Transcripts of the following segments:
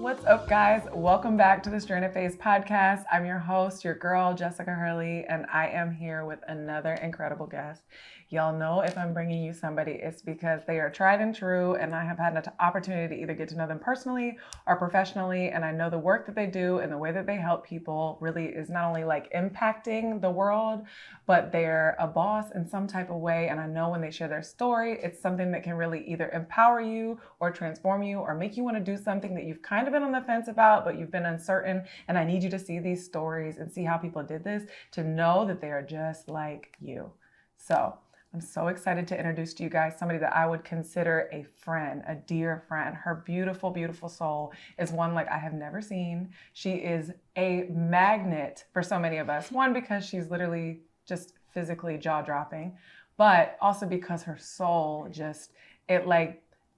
What's up, guys? Welcome back to the Stranded Phase podcast. I'm your host, your girl, Jessica Hurley, and I am here with another incredible guest. Y'all know if I'm bringing you somebody, it's because they are tried and true, and I have had an opportunity to either get to know them personally or professionally, and I know the work that they do and the way that they help people really is not only like impacting the world, but they're a boss in some type of way, and I know when they share their story, it's something that can really either empower you or transform you or make you want to do something that you've kind of been on the fence about, but you've been uncertain. And I need you to see these stories and see how people did this to know that they are just like you. So I'm so excited to introduce to you guys somebody that I would consider a friend, a dear friend. Her beautiful, beautiful soul is one like I have never seen. She is a magnet for so many of us. One, because she's literally just physically jaw-dropping, but also because her soul just,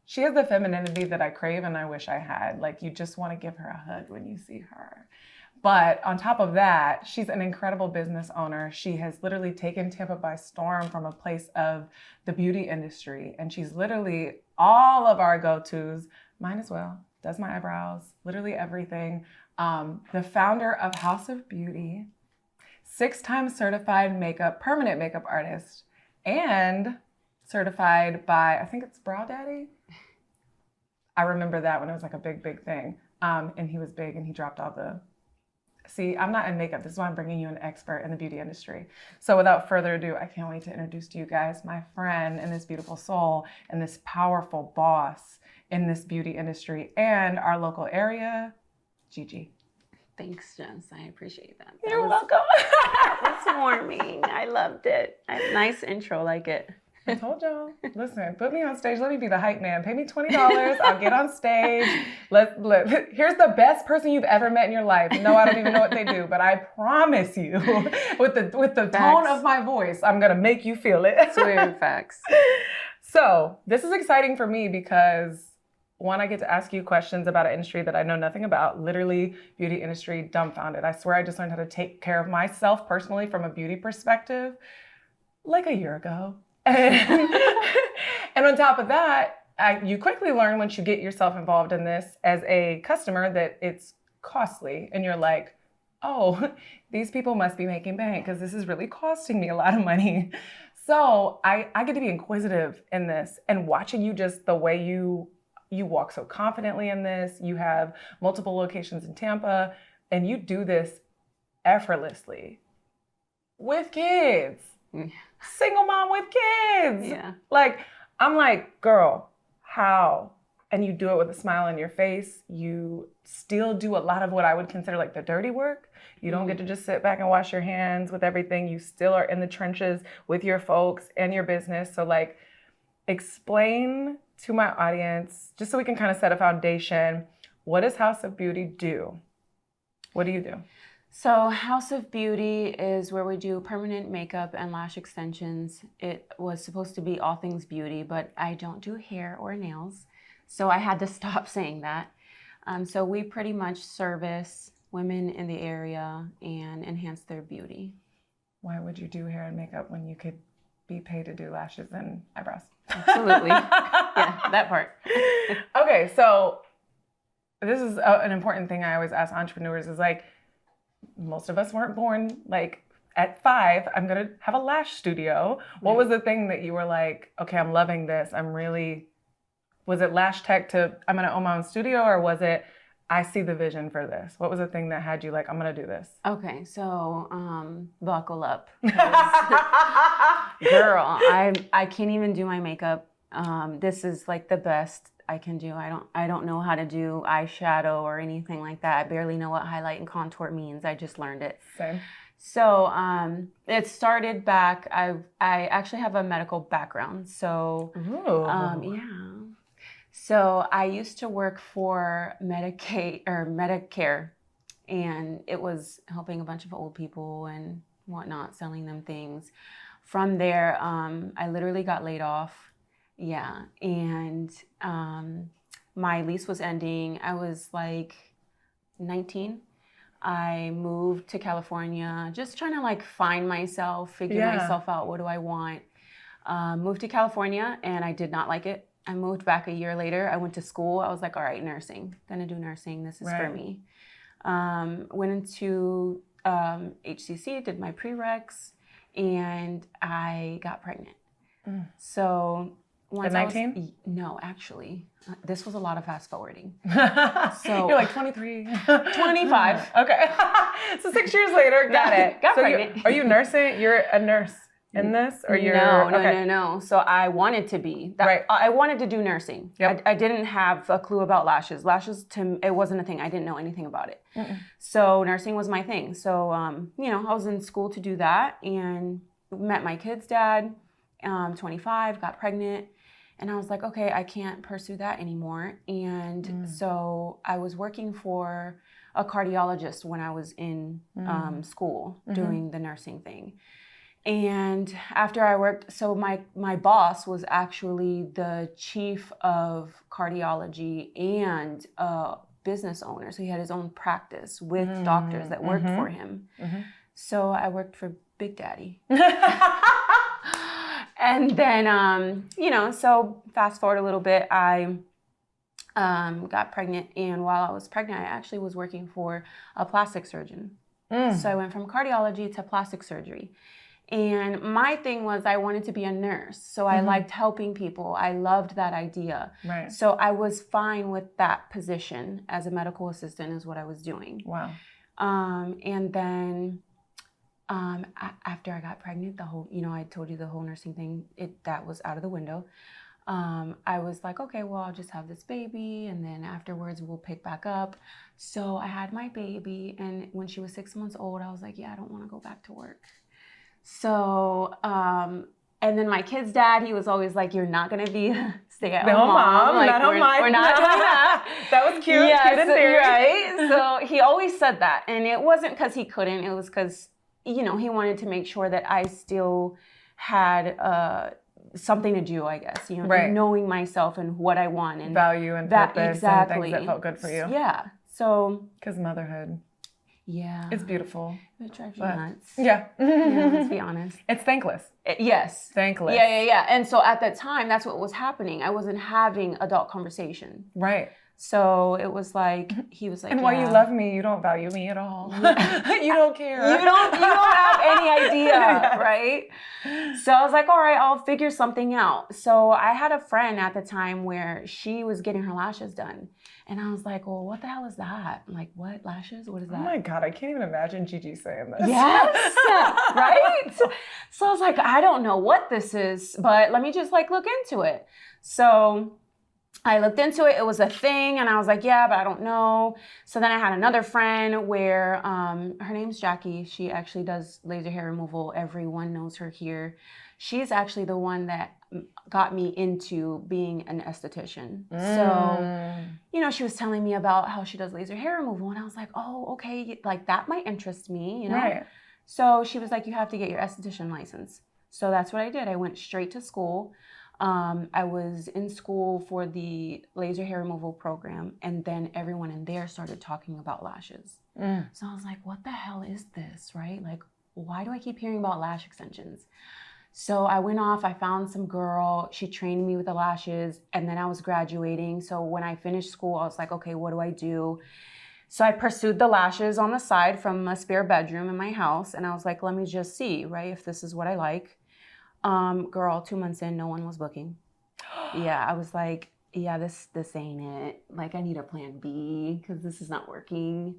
she has the femininity that I crave and I wish I had. Like, you just want to give her a hug when you see her. But on top of that, she's an incredible business owner. She has literally taken Tampa by storm from a place of the beauty industry. And she's literally all of our go-tos, mine as well, does my eyebrows, literally everything. The founder of House of Beauty, 6-time certified permanent makeup artist, and certified by, I think it's Brow Daddy. I remember that when it was like a big, big thing. And he was big and he dropped all the... See, I'm not in makeup. This is why I'm bringing you an expert in the beauty industry. So without further ado, I can't wait to introduce to you guys my friend and this beautiful soul and this powerful boss in this beauty industry and our local area, Gigi. Thanks, Jess. I appreciate that. You're welcome. That was warming. I loved it. Nice intro, like it. I told y'all. Listen, put me on stage. Let me be the hype man. Pay me $20. I'll get on stage. Here's the best person you've ever met in your life. No, I don't even know what they do, but I promise you, with the tone of my voice, I'm gonna make you feel it. Swear facts. So this is exciting for me because one, I get to ask you questions about an industry that I know nothing about. Literally, beauty industry, dumbfounded. I swear I just learned how to take care of myself personally from a beauty perspective like a year ago. And on top of that, you quickly learn once you get yourself involved in this as a customer that it's costly. And you're like, oh, these people must be making bank because this is really costing me a lot of money. So I get to be inquisitive in this and watching you just the way you walk so confidently in this. You have multiple locations in Tampa and you do this effortlessly with kids. Single mom with kids. Yeah. I'm like, girl, how? And you do it with a smile on your face. You still do a lot of what I would consider like the dirty work. You don't get to just sit back and wash your hands with everything. You still are in the trenches with your folks and your business. So explain to my audience, just so we can kind of set a foundation, what does House of Beauty do? What do you do? So House of Beauty is where we do permanent makeup and lash extensions. It was supposed to be all things beauty, but I don't do hair or nails. So I had to stop saying that. So we pretty much service women in the area and enhance their beauty. Why would you do hair and makeup when you could be paid to do lashes and eyebrows? Absolutely. Yeah, that part. Okay, so this is an important thing I always ask entrepreneurs is most of us weren't born at 5, I'm going to have a lash studio. What was the thing that you were like, okay, I'm loving this. Was it lash tech I'm going to own my own studio, or was it, I see the vision for this? What was the thing that had you like, I'm going to do this? Okay, so buckle up. Girl, I can't even do my makeup. This is like the best I can do. I don't know how to do eyeshadow or anything like that. I barely know what highlight and contour means. I just learned it. Same. So it started back. I actually have a medical background. So yeah. So I used to work for Medicare, and it was helping a bunch of old people and whatnot, selling them things. From there, I literally got laid off. Yeah, and my lease was ending. I was like 19. I moved to California, just trying to find myself, figure myself out. What do I want? Moved to California, and I did not like it. I moved back a year later. I went to school. I was like, all right, nursing. Gonna do nursing. This is for me. Went into HCC, did my prereqs, and I got pregnant. So once at 19? No, actually, this was a lot of fast forwarding. So you're like 23, 25. Okay, so 6 years later, got it. Got so pregnant. Are you nursing? You're a nurse in this, or you're No. So I wanted to be. I wanted to do nursing. Yep. I didn't have a clue about lashes. Lashes, it wasn't a thing. I didn't know anything about it. So nursing was my thing. So I was in school to do that, and met my kid's dad. 25, got pregnant, and I was like, okay, I can't pursue that anymore. And so I was working for a cardiologist when I was in school doing the nursing thing. And after I worked, so my boss was actually the chief of cardiology and a business owner. So he had his own practice with doctors that worked for him. So I worked for Big Daddy. And then, so fast forward a little bit, I got pregnant. And while I was pregnant, I actually was working for a plastic surgeon. So I went from cardiology to plastic surgery. And my thing was I wanted to be a nurse. So I liked helping people. I loved that idea. Right. So I was fine with that position as a medical assistant is what I was doing. Wow. And then after I got pregnant, the whole, I told you the whole nursing thing, that was out of the window. I was like, okay, well, I'll just have this baby, and then afterwards we'll pick back up. So I had my baby, and when she was 6 months old, I was like, yeah, I don't want to go back to work. So, and then my kid's dad, he was always like, you're not going to be a stay-at-home mom. Like, we're not doing that. That was cute. Yes, cute in theory. Right? So he always said that. And it wasn't because he couldn't. It was because, he wanted to make sure that I still had something to do, I guess. Knowing myself and what I want. And value and purpose and things that felt good for you. Yeah. So. Because motherhood. Yeah. It's beautiful. It drives you nuts. Yeah. Let's be honest. It's thankless. Yes. Thankless. Yeah. And so at that time, that's what was happening. I wasn't having adult conversation. Right. So it was like, he was like, and while you love me, you don't value me at all. You don't care. You don't have any idea, yes. Right? So I was like, all right, I'll figure something out. So I had a friend at the time where she was getting her lashes done. And I was like, well, what the hell is that? I'm like, what? Lashes? What is that? Oh my God, I can't even imagine Gigi saying this. Yes, right? So I was like, I don't know what this is, but let me just look into it. So I looked into it. It was a thing. And I was like, yeah, but I don't know. So then I had another friend where her name's Jackie. She actually does laser hair removal. Everyone knows her here. She's actually the one that got me into being an esthetician. So, she was telling me about how she does laser hair removal. And I was like, oh, okay. That might interest me, Right. So she was like, you have to get your esthetician license. So that's what I did. I went straight to school. I was in school for the laser hair removal program, and then everyone in there started talking about lashes. So I was like, what the hell is this, right? Why do I keep hearing about lash extensions? So I went off, I found some girl, she trained me with the lashes, and then I was graduating. So when I finished school, I was like, okay, what do I do? So I pursued the lashes on the side from a spare bedroom in my house, and I was like, let me just see, right, if this is what I like. Girl, 2 months in, no one was booking. Yeah, I was like, yeah, this ain't it. I need a plan B because this is not working.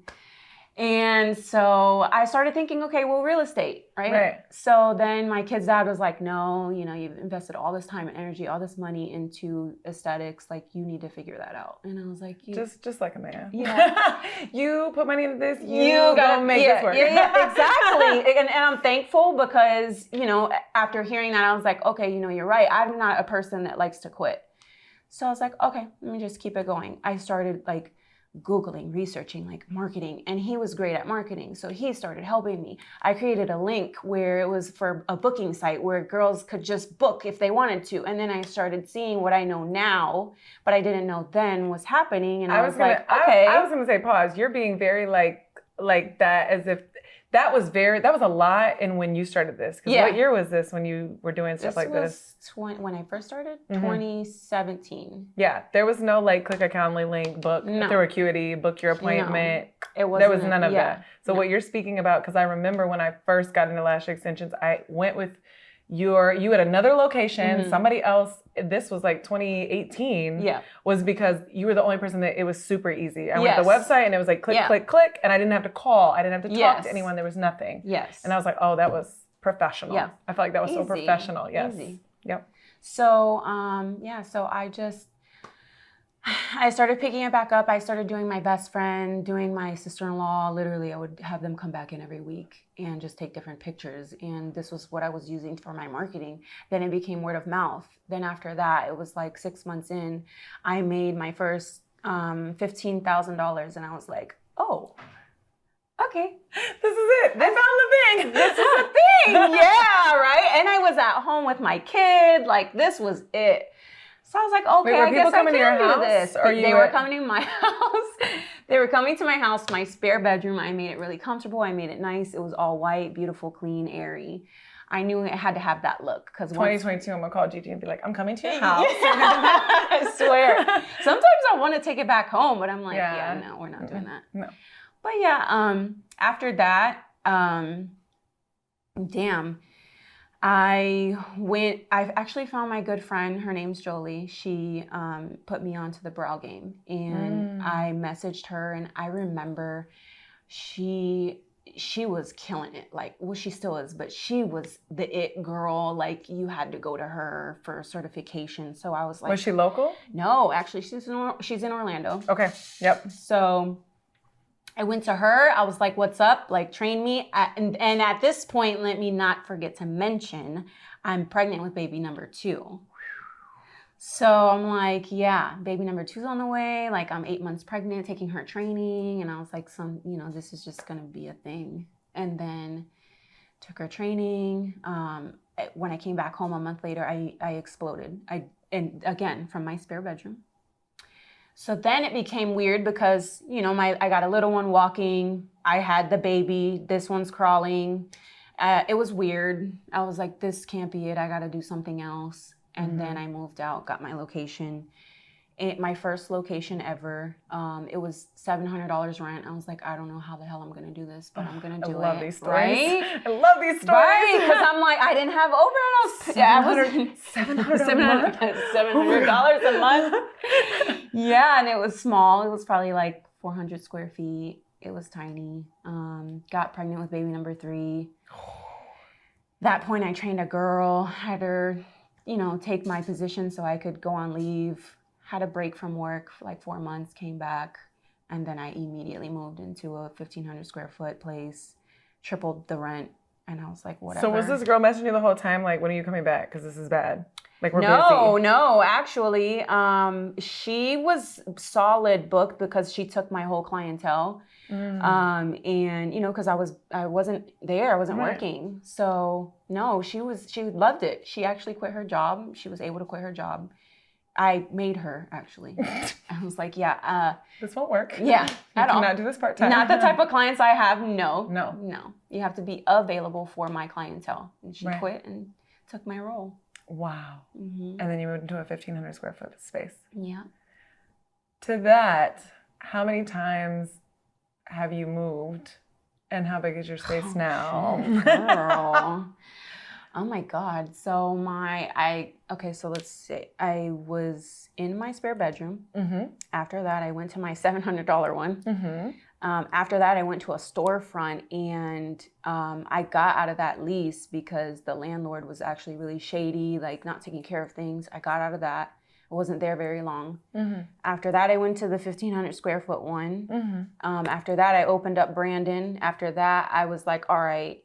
And so I started thinking, okay, well, real estate, right? Right. So then my kid's dad was like, no, you've invested all this time and energy, all this money into aesthetics. You need to figure that out. And I was like, just like a man. Yeah. You put money into this, you gotta make this work. Yeah, exactly. and I'm thankful because, after hearing that, I was like, okay, you're right. I'm not a person that likes to quit. So I was like, okay, let me just keep it going. I started Googling, researching marketing, and he was great at marketing. So he started helping me. I created a link where it was for a booking site where girls could just book if they wanted to. And then I started seeing what I know now, but I didn't know then was happening. And I was like, okay. I was going to say, pause. You're being very like that as if That was a lot. And when you started this, because what year was this when you were doing stuff like this? When I first started, 2017. Yeah, there was no like click a Calendly link, book through Acuity, book your appointment. No, it wasn't. There was none of that. So what you're speaking about, because I remember when I first got into lash extensions, I went with you at another location, somebody else, this was like 2018, was because you were the only person that it was super easy. I went to the website and it was like click, click, click, and I didn't have to call. I didn't have to talk to anyone. There was nothing. Yes. And I was like, oh, that was professional. Yeah. I felt like that was so professional. Yes. Easy. Yep. So, so I started picking it back up. I started doing my best friend, doing my sister-in-law. Literally, I would have them come back in every week and just take different pictures. And this was what I was using for my marketing. Then it became word of mouth. Then after that, it was like 6 months in, I made my first $15,000. And I was like, oh, okay. This is it. They found the thing. This is the thing. Yeah, right? And I was at home with my kid. Like, this was it. So I was like, okay, I guess I can do this. They were coming to my house. They were coming to my house, my spare bedroom. I made it really comfortable. I made it nice. It was all white, beautiful, clean, airy. I knew it had to have that look. 2022, I'm going to call Gigi and be like, I'm coming to your house. I swear. Sometimes I want to take it back home, but I'm like, no, we're not doing that. No. But after that, I actually found my good friend. Her name's Jolie. She put me onto the brow game, and I messaged her, and I remember she was killing it. Like, well, she still is, but she was the it girl. Like, you had to go to her for certification. So I was like, was she local? No, actually, she's in Orlando. Okay. Yep. So I went to her. I was like, what's up? Like, train me. And at this point, let me not forget to mention, I'm pregnant with baby number 2. So I'm like, yeah, baby number 2's on the way. Like, I'm 8 months pregnant, taking her training. And I was like, this is just going to be a thing. And then took her training. When I came back home a month later, I exploded. And again, from my spare bedroom. So then it became weird because, I got a little one walking. I had the baby. This one's crawling. It was weird. I was like, this can't be it. I got to do something else. And then I moved out, got my location. My first location ever. It was $700 rent. I was like, I don't know how the hell I'm going to do this, but I'm going to do it. I love these stories. Right? I love these stories. Right? Because I'm like, I didn't have overhead. $700 a month. Yeah, and it was small. It was probably like 400 square feet. It was tiny. Got pregnant with baby number 3. That point, I trained a girl. Had her, take my position so I could go on leave. Had a break from work for like 4 months, came back, and then I immediately moved into a 1,500 square foot place, tripled the rent, and I was like, whatever. So was this girl messaging you the whole time, like, when are you coming back? Because this is bad. Like, we're busy. No, actually, she was solid booked because she took my whole clientele, and because I wasn't there, I wasn't working, so no, she loved it. She actually quit her job. She was able to quit her job. I made her, actually. I was like, this won't work. Yeah, at all. Cannot do this part-time. Not the type of clients I have, no. You have to be available for my clientele. And she quit and took my role. Wow. And then you moved into a 1,500 square foot space. Yeah. To that, how many times have you moved? And how big is your space now? Girl. Oh my God. So so let's say I was in my spare bedroom. After that, I went to my $700 one. After that, I went to a storefront, and I got out of that lease because the landlord was actually really shady, like not taking care of things. I got out of that. I wasn't there very long. After that, I went to the 1,500 square foot one. After that, I opened up Brandon. After that, I was like, all right,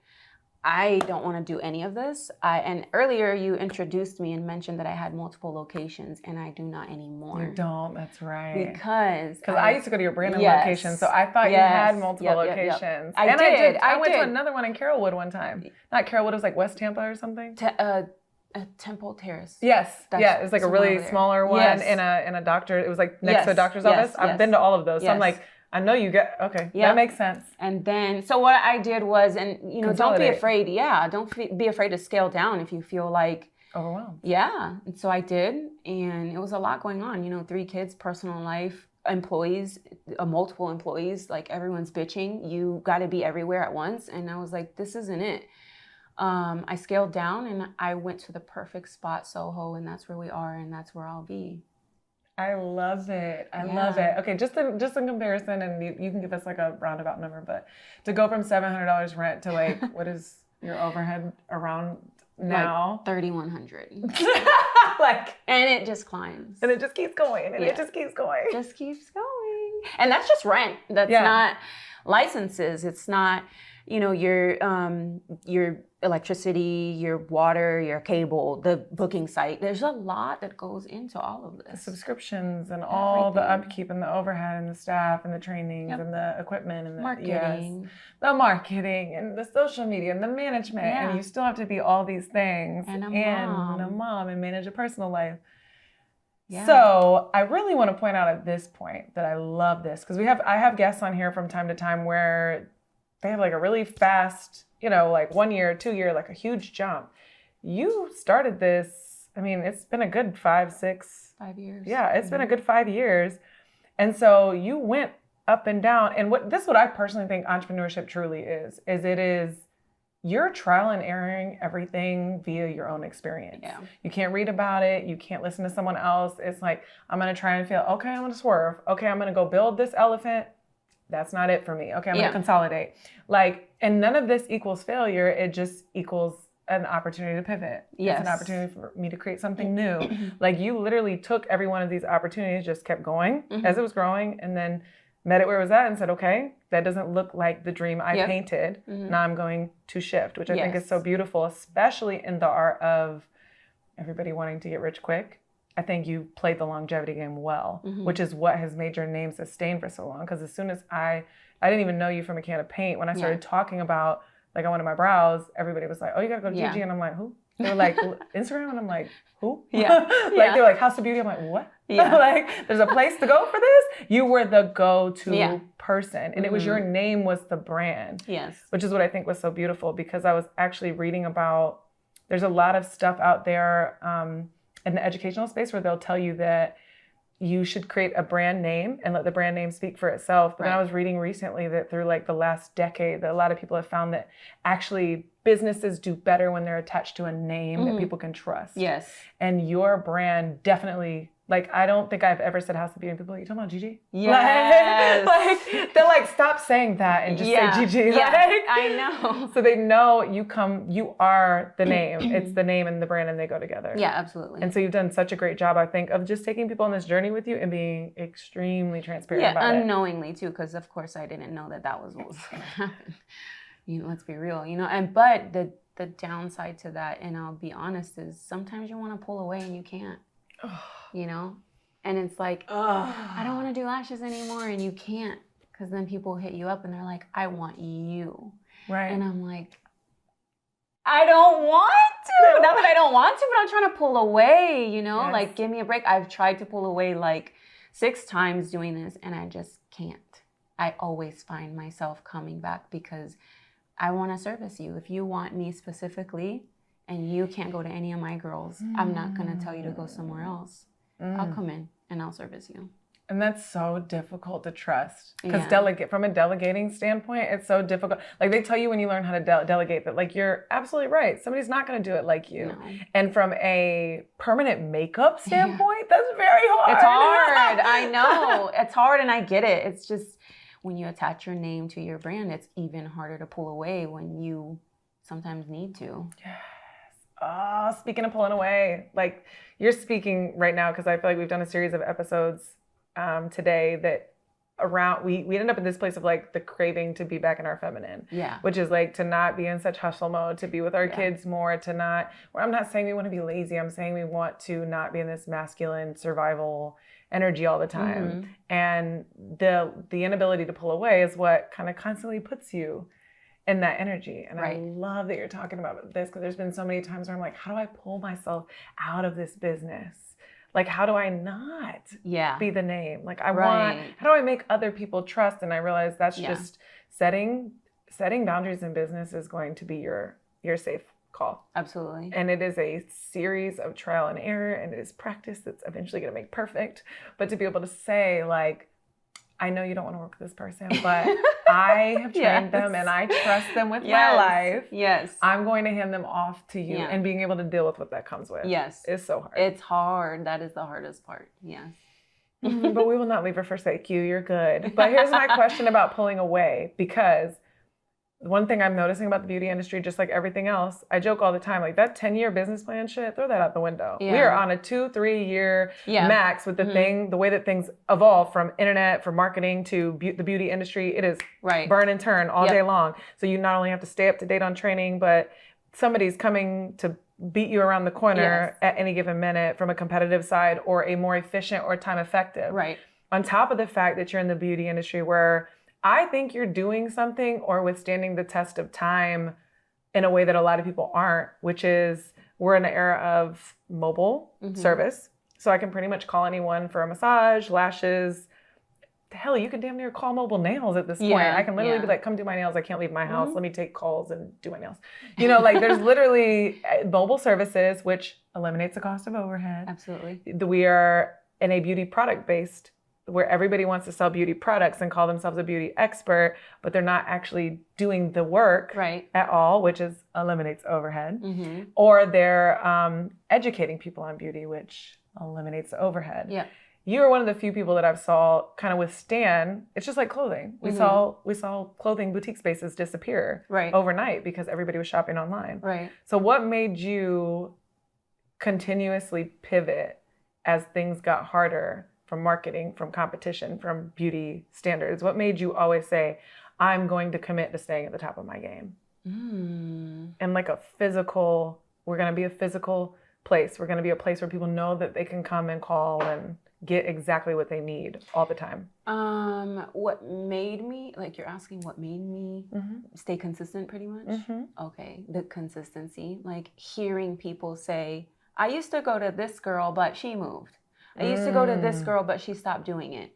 I don't want to do any of this. And earlier you introduced me and mentioned that I had multiple locations, and I do not anymore. You don't, that's right. Because I used to go to your Brandon location, so I thought you had multiple locations. I did. I went to another one in Carrollwood one time. Not Carrollwood, it was like West Tampa or something. Temple Terrace. Yes. It was like a really smaller one in a doctor. It was like next to a doctor's office. I've been to all of those. So I'm like, I know you get, okay. Yep. That makes sense. And then, so what I did was, and don't be afraid. Yeah. Don't be afraid to scale down if you feel like overwhelmed. Yeah. And so I did. And it was a lot going on, 3 kids, personal life, employees, multiple employees, like everyone's bitching. You got to be everywhere at once. And I was like, this isn't it. I scaled down and I went to the perfect spot, Soho, and that's where we are, and that's where I'll be. I love it. I love it. Okay, just in comparison, and you can give us like a roundabout number, but to go from $700 rent to like, what is your overhead around now? Like $3,100. Like, and it just climbs. And it just keeps going. And it just keeps going. Just keeps going. And that's just rent. That's not licenses. It's not, your electricity, your water, your cable, the booking site. There's a lot that goes into all of this. The subscriptions and all the upkeep and the overhead and the staff and the trainings and the equipment and the marketing. The marketing and the social media and the management. Yeah. And you still have to be all these things. And a mom and manage a personal life. Yeah. So I really want to point out at this point that I love this because I have guests on here from time to time where they have like a really fast, like 1 year, 2 year, like a huge jump. You started this, I mean, it's been a good 5 years. Yeah, it's been a good 5 years. And so you went up and down. And what I personally think entrepreneurship truly is it is you're trial and erroring everything via your own experience. Yeah. You can't read about it. You can't listen to someone else. It's like, I'm going to try and feel, okay, I'm going to swerve. Okay, I'm going to go build this elephant. That's not it for me. Okay, I'm going to consolidate. And none of this equals failure. It just equals an opportunity to pivot. Yes. It's an opportunity for me to create something new. Like you literally took every one of these opportunities, just kept going as it was growing, and then met it where it was at and said, okay, that doesn't look like the dream I painted. Now I'm going to shift, which I think is so beautiful, especially in the art of everybody wanting to get rich quick. I think you played the longevity game well, which is what has made your name sustain for so long. Because as soon as I didn't even know you from a can of paint. When I started talking about, like, I wanted my brows, everybody was like, oh, you got to go to Gigi. And I'm like, who? They were like, Instagram? And I'm like, who? Yeah. They're like, House of Beauty. I'm like, what? Yeah. Like, there's a place to go for this? You were the go-to person. And it was your name was the brand. Yes. Which is what I think was so beautiful, because I was actually reading about, there's a lot of stuff out there in the educational space where they'll tell you that you should create a brand name and let the brand name speak for itself. But then I was reading recently that through like the last decade, that a lot of people have found that actually businesses do better when they're attached to a name that people can trust. Yes. And your brand definitely, like, I don't think I've ever said House of Beauty and people are like, you talking about Gigi? Yes. Like, they're like, stop saying that and just say Gigi. Yeah, like, I know. So they know you are the name. It's the name and the brand, and they go together. Yeah, absolutely. And so you've done such a great job, I think, of just taking people on this journey with you and being extremely transparent about it. Yeah, unknowingly too, because of course I didn't know that was what was going to happen. Let's be real, but the downside to that, and I'll be honest, is sometimes you want to pull away and you can't. And it's like, I don't want to do lashes anymore, and you can't, because then people hit you up and they're like, I want you. Right. And I'm like, I don't want to. Not that I don't want to, but I'm trying to pull away, Yes. Like, give me a break. I've tried to pull away like 6 times doing this, and I just can't. I always find myself coming back because I want to service you. If you want me specifically and you can't go to any of my girls, I'm not going to tell you to go somewhere else. I'll come in and I'll service you. And that's so difficult to trust, because from a delegating standpoint, it's so difficult. Like, they tell you when you learn how to delegate that, like, you're absolutely right. Somebody's not going to do it like you. No. And from a permanent makeup standpoint, that's very hard. It's hard. I know. It's hard, and I get it. It's just when you attach your name to your brand, it's even harder to pull away when you sometimes need to. Yes. Oh, speaking of pulling away, like, you're speaking right now, because I feel like we've done a series of episodes today that we ended up in this place of like the craving to be back in our feminine, which is like to not be in such hustle mode, to be with our kids more, I'm not saying we want to be lazy. I'm saying we want to not be in this masculine survival energy all the time. And the inability to pull away is what kind of constantly puts you in that energy. And I love that you're talking about this, because there's been so many times where I'm like, how do I pull myself out of this business? Like, how do I not be the name? Like, how do I make other people trust? And I realized that's just setting boundaries in business is going to be your safe call. Absolutely. And it is a series of trial and error, and it is practice that's eventually going to make perfect. But to be able to say, like, I know you don't want to work with this person, but I have trained them and I trust them with my life. Yes. I'm going to hand them off to you, and being able to deal with what that comes with. Yes. Is so hard. It's hard. That is the hardest part. Yes. But we will not leave or forsake you. You're good. But here's my question about pulling away, because one thing I'm noticing about the beauty industry, just like everything else, I joke all the time, like that 10-year business plan shit, throw that out the window. Yeah. We are on a 2-3 year max with the the way that things evolve from internet, from marketing to the beauty industry. It is burn and turn all day long. So you not only have to stay up to date on training, but somebody's coming to beat you around the corner at any given minute from a competitive side, or a more efficient or time effective. Right. On top of the fact that you're in the beauty industry where I think you're doing something or withstanding the test of time in a way that a lot of people aren't, which is we're in an era of mobile service. So I can pretty much call anyone for a massage, lashes. Hell, you can damn near call mobile nails at this point. I can literally be like, come do my nails. I can't leave my house. Let me take calls and do my nails. You know, like there's literally mobile services, which eliminates the cost of overhead. Absolutely. We are in a beauty product based where everybody wants to sell beauty products and call themselves a beauty expert, but they're not actually doing the work at all, which eliminates overhead. Or they're educating people on beauty, which eliminates the overhead. Yeah. You are one of the few people that I've saw kind of withstand. It's just like clothing. We saw clothing boutique spaces disappear overnight because everybody was shopping online. Right. So what made you continuously pivot as things got harder? From marketing, from competition, from beauty standards? What made you always say, I'm going to commit to staying at the top of my game? And like we're going to be a physical place. We're going to be a place where people know that they can come and call and get exactly what they need all the time. What made me, like you're asking what made me stay consistent pretty much? Okay, the consistency. Like hearing people say, I used to go to this girl, but she moved. I used to go to this girl, but she stopped doing it.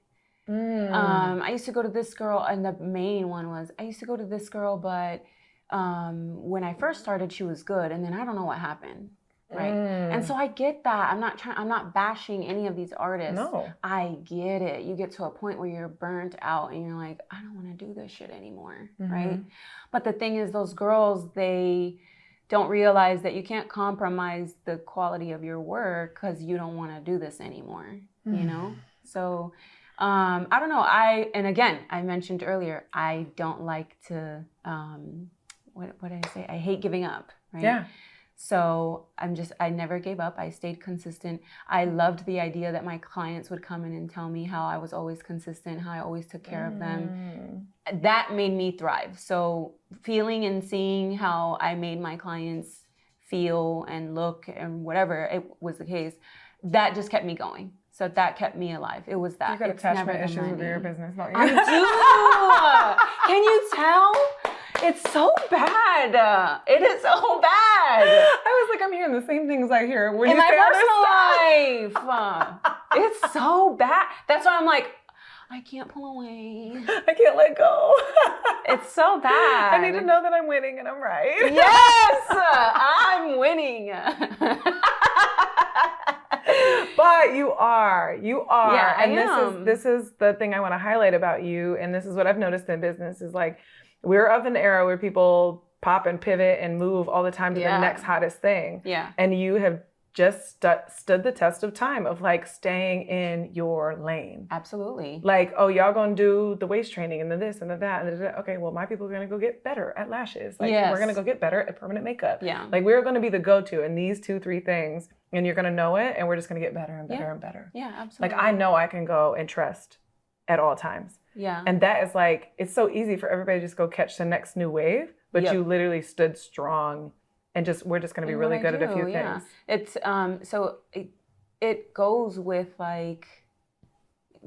I used to go to this girl, and the main one was, I used to go to this girl, but when I first started, she was good, and then I don't know what happened, right? And so I get that. I'm not bashing any of these artists. No. I get it. You get to a point where you're burnt out, and you're like, I don't want to do this shit anymore, right? But the thing is, those girls, they don't realize that you can't compromise the quality of your work because you don't want to do this anymore, you know? So, I don't know. And again, I mentioned earlier, I don't like to, what did I say? I hate giving up, right? Yeah. So I never gave up. I stayed consistent. I loved the idea that my clients would come in and tell me how I was always consistent, how I always took care of them. That made me thrive. So feeling and seeing how I made my clients feel and look and whatever it was the case, that just kept me going. So that kept me alive. It was that. You got attachment issues with your business, don't you? I do. Can you tell? It's so bad. It is so bad. I was like, I'm hearing the same things I hear when in my personal life. It's so bad. That's why I'm like, I can't pull away. I can't let go. It's so bad. I need to know that I'm winning and I'm right. Yes, I'm winning. But you are. Yeah, and this is the thing I want to highlight about you. And this is what I've noticed in business is like, we're of an era where people pop and pivot and move all the time to the next hottest thing. Yeah. And you have just stood the test of time of like staying in your lane. Absolutely. Like, oh, y'all gonna do the waist training and then this and then that and then, okay, well, my people are gonna go get better at lashes. Like, we're gonna go get better at permanent makeup. Yeah. Like, we're gonna be the go-to in these 2-3 things, and you're gonna know it, and we're just gonna get better and better and better. Yeah, absolutely. Like, I know I can go and trust at all times. Yeah. And that is like, it's so easy for everybody to just go catch the next new wave, but you literally stood strong and we're just going to be really good at a few things. It's, so it goes with like,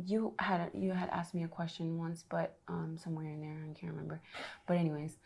you had asked me a question once, but somewhere in there, I can't remember. But anyways,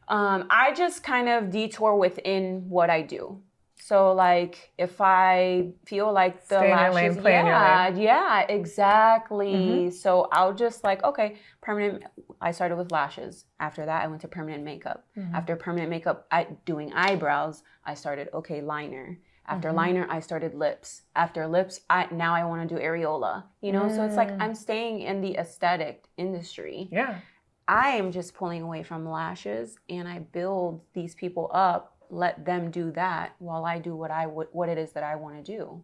I just kind of detour within what I do. So like if I feel like the Stay in your lashes, lane, play in your lane. yeah, exactly. So I'll just like, okay, permanent. I started with lashes. After that, I went to permanent makeup. After permanent makeup, doing eyebrows, I started, okay, liner. After liner, I started lips. After lips, now I want to do areola. You know, so it's like I'm staying in the aesthetic industry. Yeah. I am just pulling away from lashes, and I build these people up. Let them do that while I do what it is that I want to do.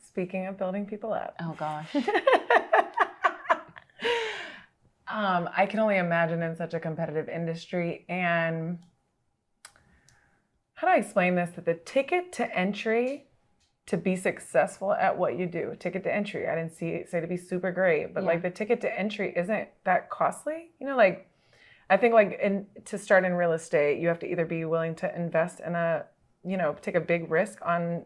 Speaking of building people up. Oh gosh. I can only imagine in such a competitive industry. And how do I explain this? That the ticket to entry to be successful at what you do, ticket to entry, I didn't say to be super great, but like the ticket to entry isn't that costly. You know, like I think like to start in real estate, you have to either be willing to invest in take a big risk on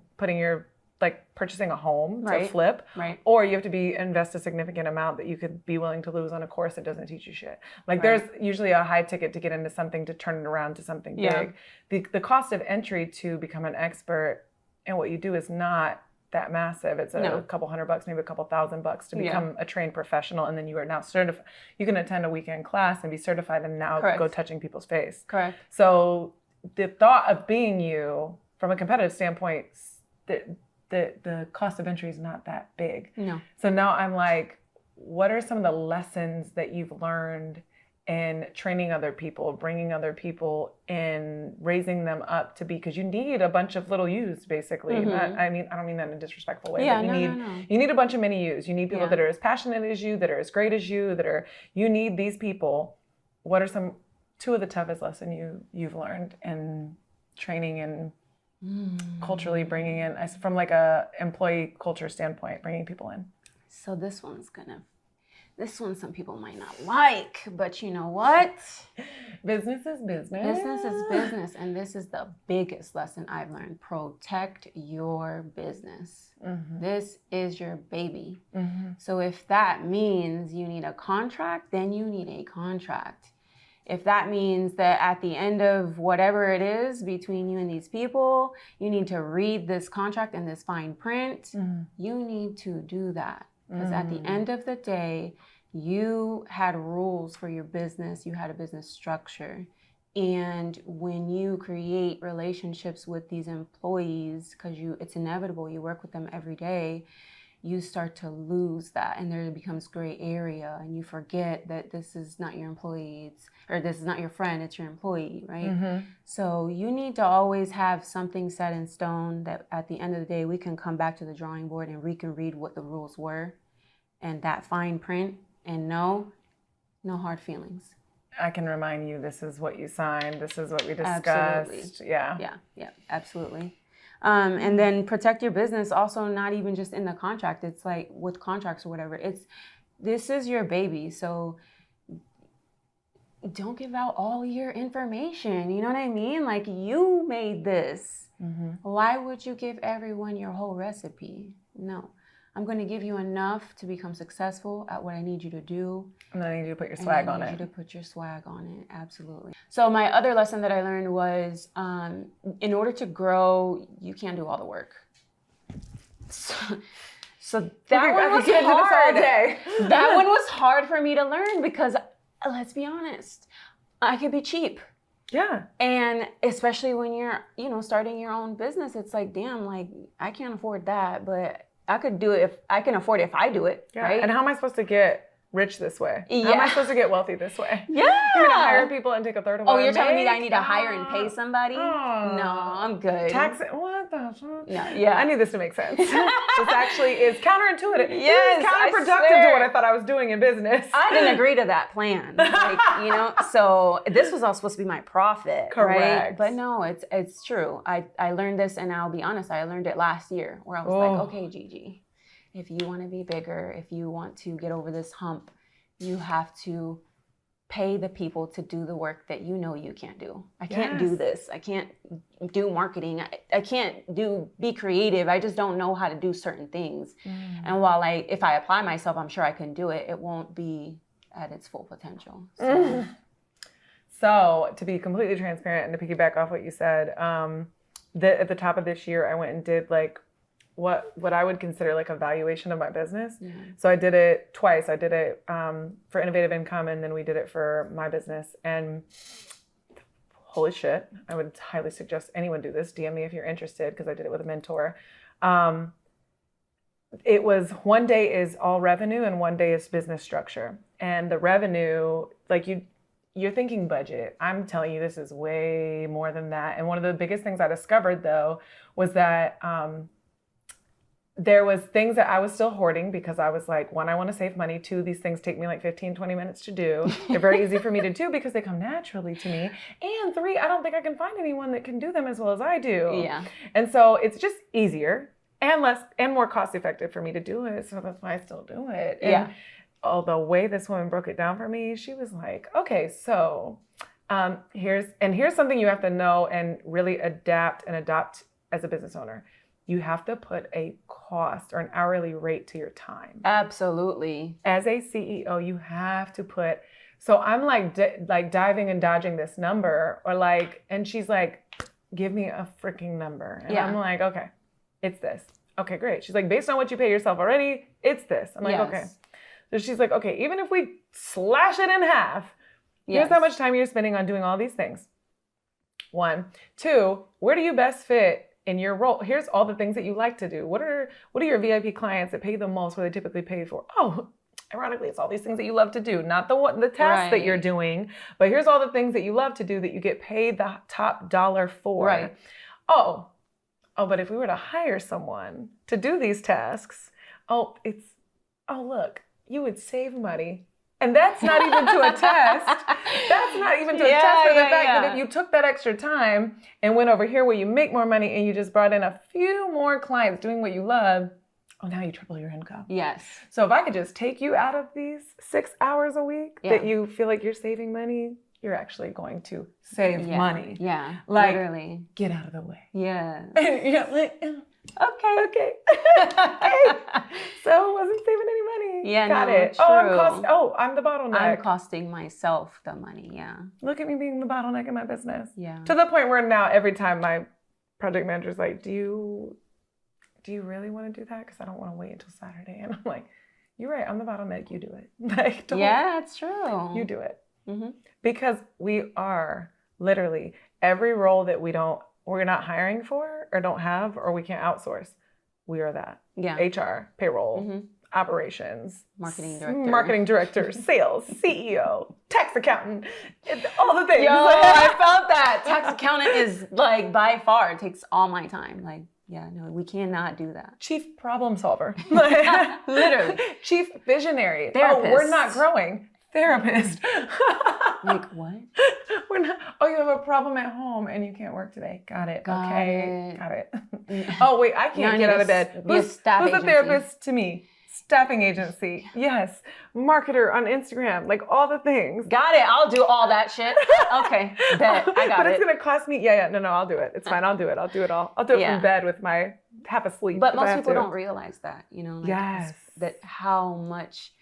purchasing a home to flip, or you have to invest a significant amount that you could be willing to lose on a course that doesn't teach you shit. Like there's usually a high ticket to get into something, to turn it around to something big. The cost of entry to become an expert in what you do is not that massive. It's a couple $100, maybe a couple $1,000 to become a trained professional, and then you are now certified. You can attend a weekend class and be certified, and now go touching people's face. Correct. So the thought of being you, from a competitive standpoint, the cost of entry is not that big. No. So now I'm like, what are some of the lessons that you've learned in training other people, bringing other people in, raising them up to be, because you need a bunch of little yous, basically. I don't mean that in a disrespectful way, but you need a bunch of mini yous. You need people that are as passionate as you, that are as great as you, you need these people. What are two of the toughest lessons you've learned in training and culturally bringing in, from like a employee culture standpoint, bringing people in? So this one some people might not like, but you know what? Business is business. Business is business. And this is the biggest lesson I've learned. Protect your business. This is your baby. So if that means you need a contract, then you need a contract. If that means that at the end of whatever it is between you and these people, you need to read this contract and this fine print, you need to do that. Because at the end of the day, you had rules for your business, you had a business structure. And when you create relationships with these employees, because it's inevitable, you work with them every day, you start to lose that, and there becomes gray area, and you forget that this is not your employee, or this is not your friend, it's your employee, right? So you need to always have something set in stone that at the end of the day, we can come back to the drawing board and we can read what the rules were and that fine print, and no hard feelings. I can remind you, this is what you signed, this is what we discussed. Absolutely. Yeah, absolutely. And then protect your business, also not even just in the contract. It's like with contracts or whatever. This is your baby, so don't give out all your information. You know what I mean? Like, you made this. Why would you give everyone your whole recipe? No. I'm going to give you enough to become successful at what I need you to do. And then I need you to put your swag on it. I need you to put your swag on it. Absolutely. So my other lesson that I learned was, in order to grow, you can't do all the work. So that one was hard. That one was hard for me to learn because, let's be honest, I could be cheap. Yeah. And especially when you're, starting your own business, it's like, damn, like I can't afford that, but I could do it if I can afford it if I do it, right? And how am I supposed to get rich this way? How am I supposed to get wealthy this way? Yeah. You're gonna hire people and take a third of what I you're make? telling me that I need to hire and pay somebody? No, I'm good. What the fuck? Yeah. I need this to make sense. This actually is counterintuitive. Yes, it's counterproductive to what I thought I was doing in business. I didn't agree to that plan. So this was all supposed to be my profit. Correct. Right? But no, it's true. I learned this, and I'll be honest, I learned it last year where I was like, okay, Gigi, if you want to be bigger, if you want to get over this hump, you have to pay the people to do the work that you know you can't do. I can't do this. I can't do marketing. I can't be creative. I just don't know how to do certain things. And while if I apply myself, I'm sure I can do it. It won't be at its full potential. So to be completely transparent and to piggyback off what you said, at the top of this year, I went and did like what I would consider like a valuation of my business. Yeah. So I did it twice. I did it for Innovative Income, and then we did it for my business. And holy shit, I would highly suggest anyone do this. DM me if you're interested, because I did it with a mentor. It was one day is all revenue and one day is business structure. And the revenue, like you're thinking budget. I'm telling you, this is way more than that. And one of the biggest things I discovered though was that there was things that I was still hoarding, because I was like, one, I want to save money. Two, these things take me like 15, 20 minutes to do. They're very easy for me to do because they come naturally to me. And three, I don't think I can find anyone that can do them as well as I do. Yeah. And so it's just easier and less and more cost effective for me to do it. So that's why I still do it. And the way this woman broke it down for me, she was like, okay, so here's something you have to know and really adapt and adopt as a business owner. You have to put a cost or an hourly rate to your time. Absolutely. As a CEO, you have to put, so I'm like diving and dodging this number, or like, and she's like, give me a freaking number. And I'm like, okay, it's this. Okay, great. She's like, based on what you pay yourself already, it's this. I'm like, okay. So she's like, okay, even if we slash it in half, here's how much time you're spending on doing all these things. 1, 2, where do you best fit in your role? Here's all the things that you like to do. What are your VIP clients that pay the most? What they typically pay for? Oh, ironically, it's all these things that you love to do, not the tasks that you're doing, but here's all the things that you love to do that you get paid the top dollar for. Right. Oh, but if we were to hire someone to do these tasks, look, you would save money. And that's not even to attest. That's not even to attest to the fact that if you took that extra time and went over here where you make more money and you just brought in a few more clients doing what you love, now you triple your income. Yes. So if I could just take you out of these 6 hours a week that you feel like you're saving money, you're actually going to save money. Yeah, like, literally. Get out of the way. Yeah. Like, okay. So I wasn't saving any money. Yeah, got it. True. I'm the bottleneck. I'm costing myself the money. Yeah. Look at me being the bottleneck in my business. Yeah. To the point where now every time my project manager's like, do you really want to do that? Because I don't want to wait until Saturday. And I'm like, you're right. I'm the bottleneck. You do it. Like, it's true. You do it. Mm-hmm. Because we are literally every role that we're not hiring for or don't have or we can't outsource. We are that. Yeah. HR, payroll, operations, marketing director, sales, CEO, tax accountant, all the things. Yo, I felt that. Tax accountant is like by far, it takes all my time. Like, we cannot do that. Chief problem solver. Literally. Chief visionary. Therapist. Oh, we're not growing. Therapist. Like what? We're not. Oh, you have a problem at home and you can't work today. Got it. Got it. Oh wait, I can't get out of bed. Who's a therapist to me? Staffing agency. Yes. Marketer on Instagram. Like all the things. Got it. I'll do all that shit. Okay. Bet. I got it. But it's gonna cost me. No, I'll do it. It's fine. I'll do it. I'll do it all. I'll do it from bed with my half asleep. But most people don't realize that. Yes. That how much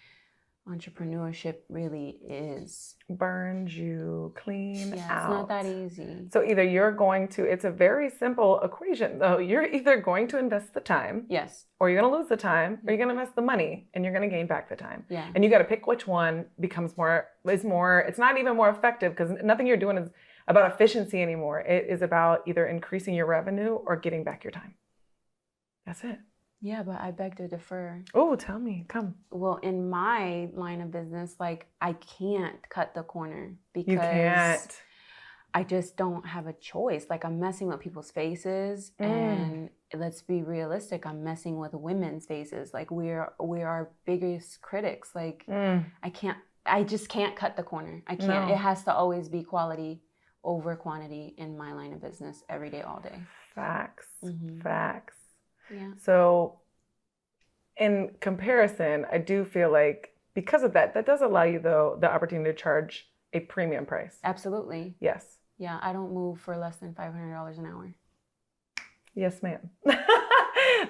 entrepreneurship really is. Burns you clean out. It's not that easy. So either it's a very simple equation though. You're either going to invest the time. Yes. Or you're going to lose the time, or you're going to invest the money and you're going to gain back the time. Yeah. And you got to pick which one is more, it's not even more effective because nothing you're doing is about efficiency anymore. It is about either increasing your revenue or getting back your time. That's it. Yeah, but I beg to differ. Oh, tell me, come. Well, in my line of business, like I can't cut the corner because you can't. I just don't have a choice. Like I'm messing with people's faces, and let's be realistic. I'm messing with women's faces. Like we're our biggest critics. Like I just can't cut the corner. I can't. No. It has to always be quality over quantity in my line of business every day, all day. Facts. Yeah. So in comparison, I do feel like because of that does allow you though the opportunity to charge a premium price. Absolutely. Yes. Yeah, I don't move for less than $500 an hour. Yes, ma'am.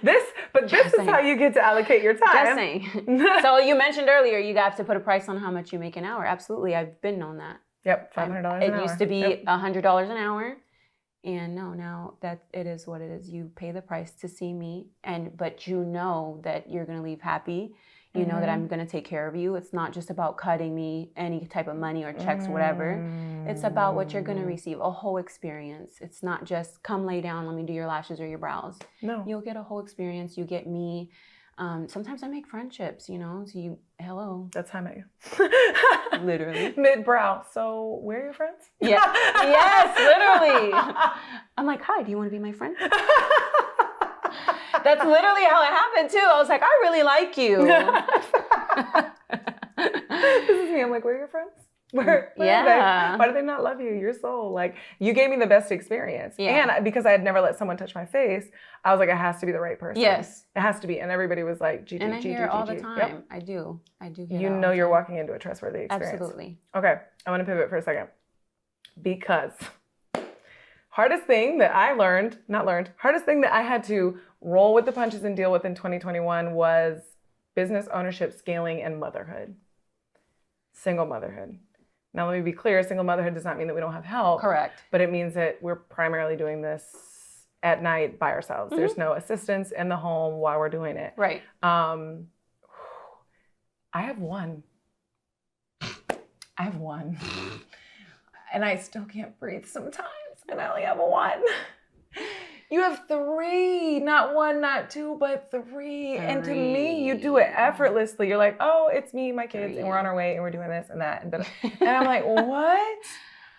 This is how you get to allocate your time. Just saying. So you mentioned earlier you have to put a price on how much you make an hour. Absolutely, I've been on that. Yep, $500 an hour. It used to be $100 an hour. And no, now that it is what it is. You pay the price to see me, but you know that you're going to leave happy. You know that I'm going to take care of you. It's not just about cutting me any type of money or checks, whatever. It's about what you're going to receive, a whole experience. It's not just come lay down, let me do your lashes or your brows. No. You'll get a whole experience. You get me. Sometimes I make friendships, so hello. That's how I met you. Literally. Mid-brow. So we're your friends? Yeah. Yes, literally. I'm like, hi, do you want to be my friend? That's literally how it happened too. I was like, I really like you. This is me. I'm like, we're your friends? Where are they? Why do they not love you? You're so like, you gave me the best experience. Yeah. And because I had never let someone touch my face, I was like, it has to be the right person. Yes. It has to be. And everybody was like, Gigi, and I Gigi, hear it all the Gigi. time. Yep. I do hear you know you're walking into a trustworthy experience. Absolutely. Okay. I want to pivot for a second. Because hardest thing that I had to roll with the punches and deal with in 2021 was business ownership, scaling, and motherhood. Single motherhood. Now, let me be clear. Single motherhood does not mean that we don't have help. Correct. But it means that we're primarily doing this at night by ourselves. Mm-hmm. There's no assistance in the home while we're doing it. Right. I have one. And I still can't breathe sometimes. And I only have one. You have 3, not 1, not 2, but 3. And to me, you do it effortlessly. You're like, oh, it's me, my kids, and we're on our way, and we're doing this and that. And I'm like, what?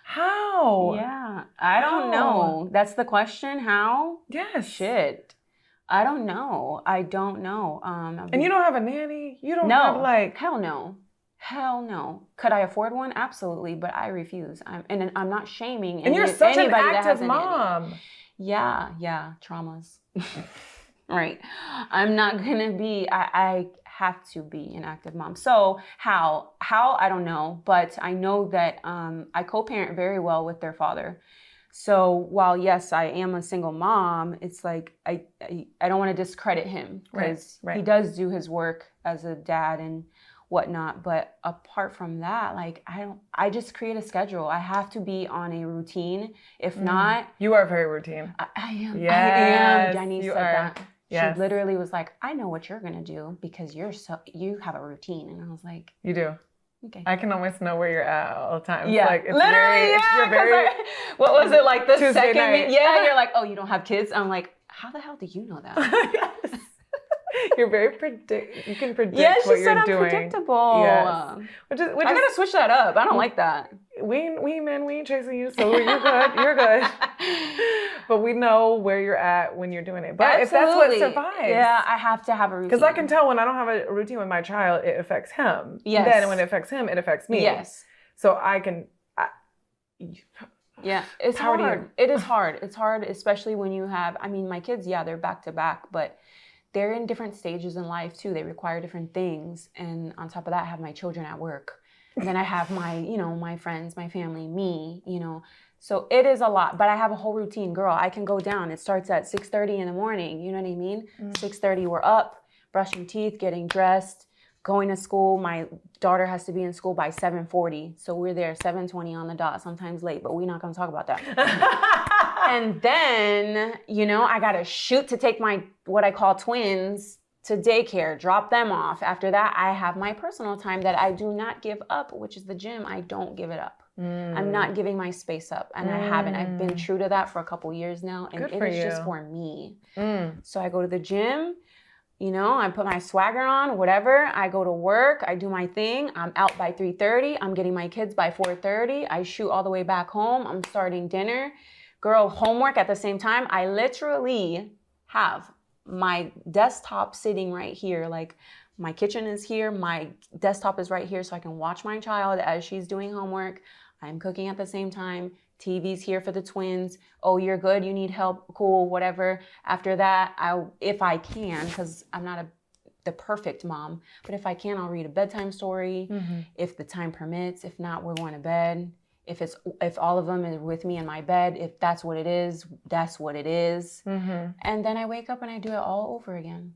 How? Yeah. I don't know. That's the question. How? Yes. Shit. I don't know. And you don't have a nanny? You don't have like... Hell no. Could I afford one? Absolutely. But I refuse. I'm not shaming and you're such an active mom. Yeah, traumas. Right. I'm not gonna be, I have to be an active mom. So how, I don't know, but I know that I co-parent very well with their father. So while yes, I am a single mom, it's like, I don't want to discredit him because he does do his work as a dad and whatnot. But apart from that, like I just create a schedule. I have to be on a routine. If not, you are very routine. I am. Yes, I am. Jenny said that. Yes. She literally was like, I know what you're gonna do because you have a routine. And I was like, you do. Okay. I can almost know where you're at all the time. Yeah, like, it's literally. What was it like the Tuesday second? Night. Yeah, you're like, oh, you don't have kids. I'm like, how the hell do you know that? Yes. You're very you can predict what what doing. you're I'm predictable. Yes. Which is, I gotta switch that up. I don't like that. We ain't chasing you, so you're good. You're good. But we know where you're at when you're doing it. But Absolutely. if that's what survives. Yeah, I have to have a routine. Because I can tell when I don't have a routine with my child, it affects him. Yes. Then when it affects him, it affects me. Yes. So I can... Yeah, it's hard. It is hard. It's hard, especially when you have... I mean, my kids, they're back to back, but... they're in different stages in life too. They require different things. And on top of that, I have my children at work. And then I have my, my friends, my family, me, So it is a lot, but I have a whole routine. Girl, I can go down. It starts at 6:30 in the morning. You know what I mean? 6:30, we're up, brushing teeth, getting dressed, going to school. My daughter has to be in school by 7:40. So we're there 7:20 on the dot, sometimes late, but we're not going to talk about that. And then, I got to shoot to take my, what I call twins to daycare, drop them off. After that, I have my personal time that I do not give up, which is the gym. I don't give it up. I'm not giving my space up. And I haven't. I've been true to that for a couple years now. And it is just for me. So I go to the gym, I put my swagger on, whatever. I go to work. I do my thing. I'm out by 3:30. I'm getting my kids by 4:30. I shoot all the way back home. I'm starting dinner. Girl, homework at the same time. I literally have my desktop sitting right here. Like my kitchen is here. My desktop is right here so I can watch my child as she's doing homework. I'm cooking at the same time. TV's here for the twins. Oh, you're good. You need help. Cool, whatever. After that, if I can, because I'm not the perfect mom, but if I can, I'll read a bedtime story. If the time permits. If not, we're going to bed. If all of them is with me in my bed, if that's what it is, that's what it is. And then I wake up and I do it all over again.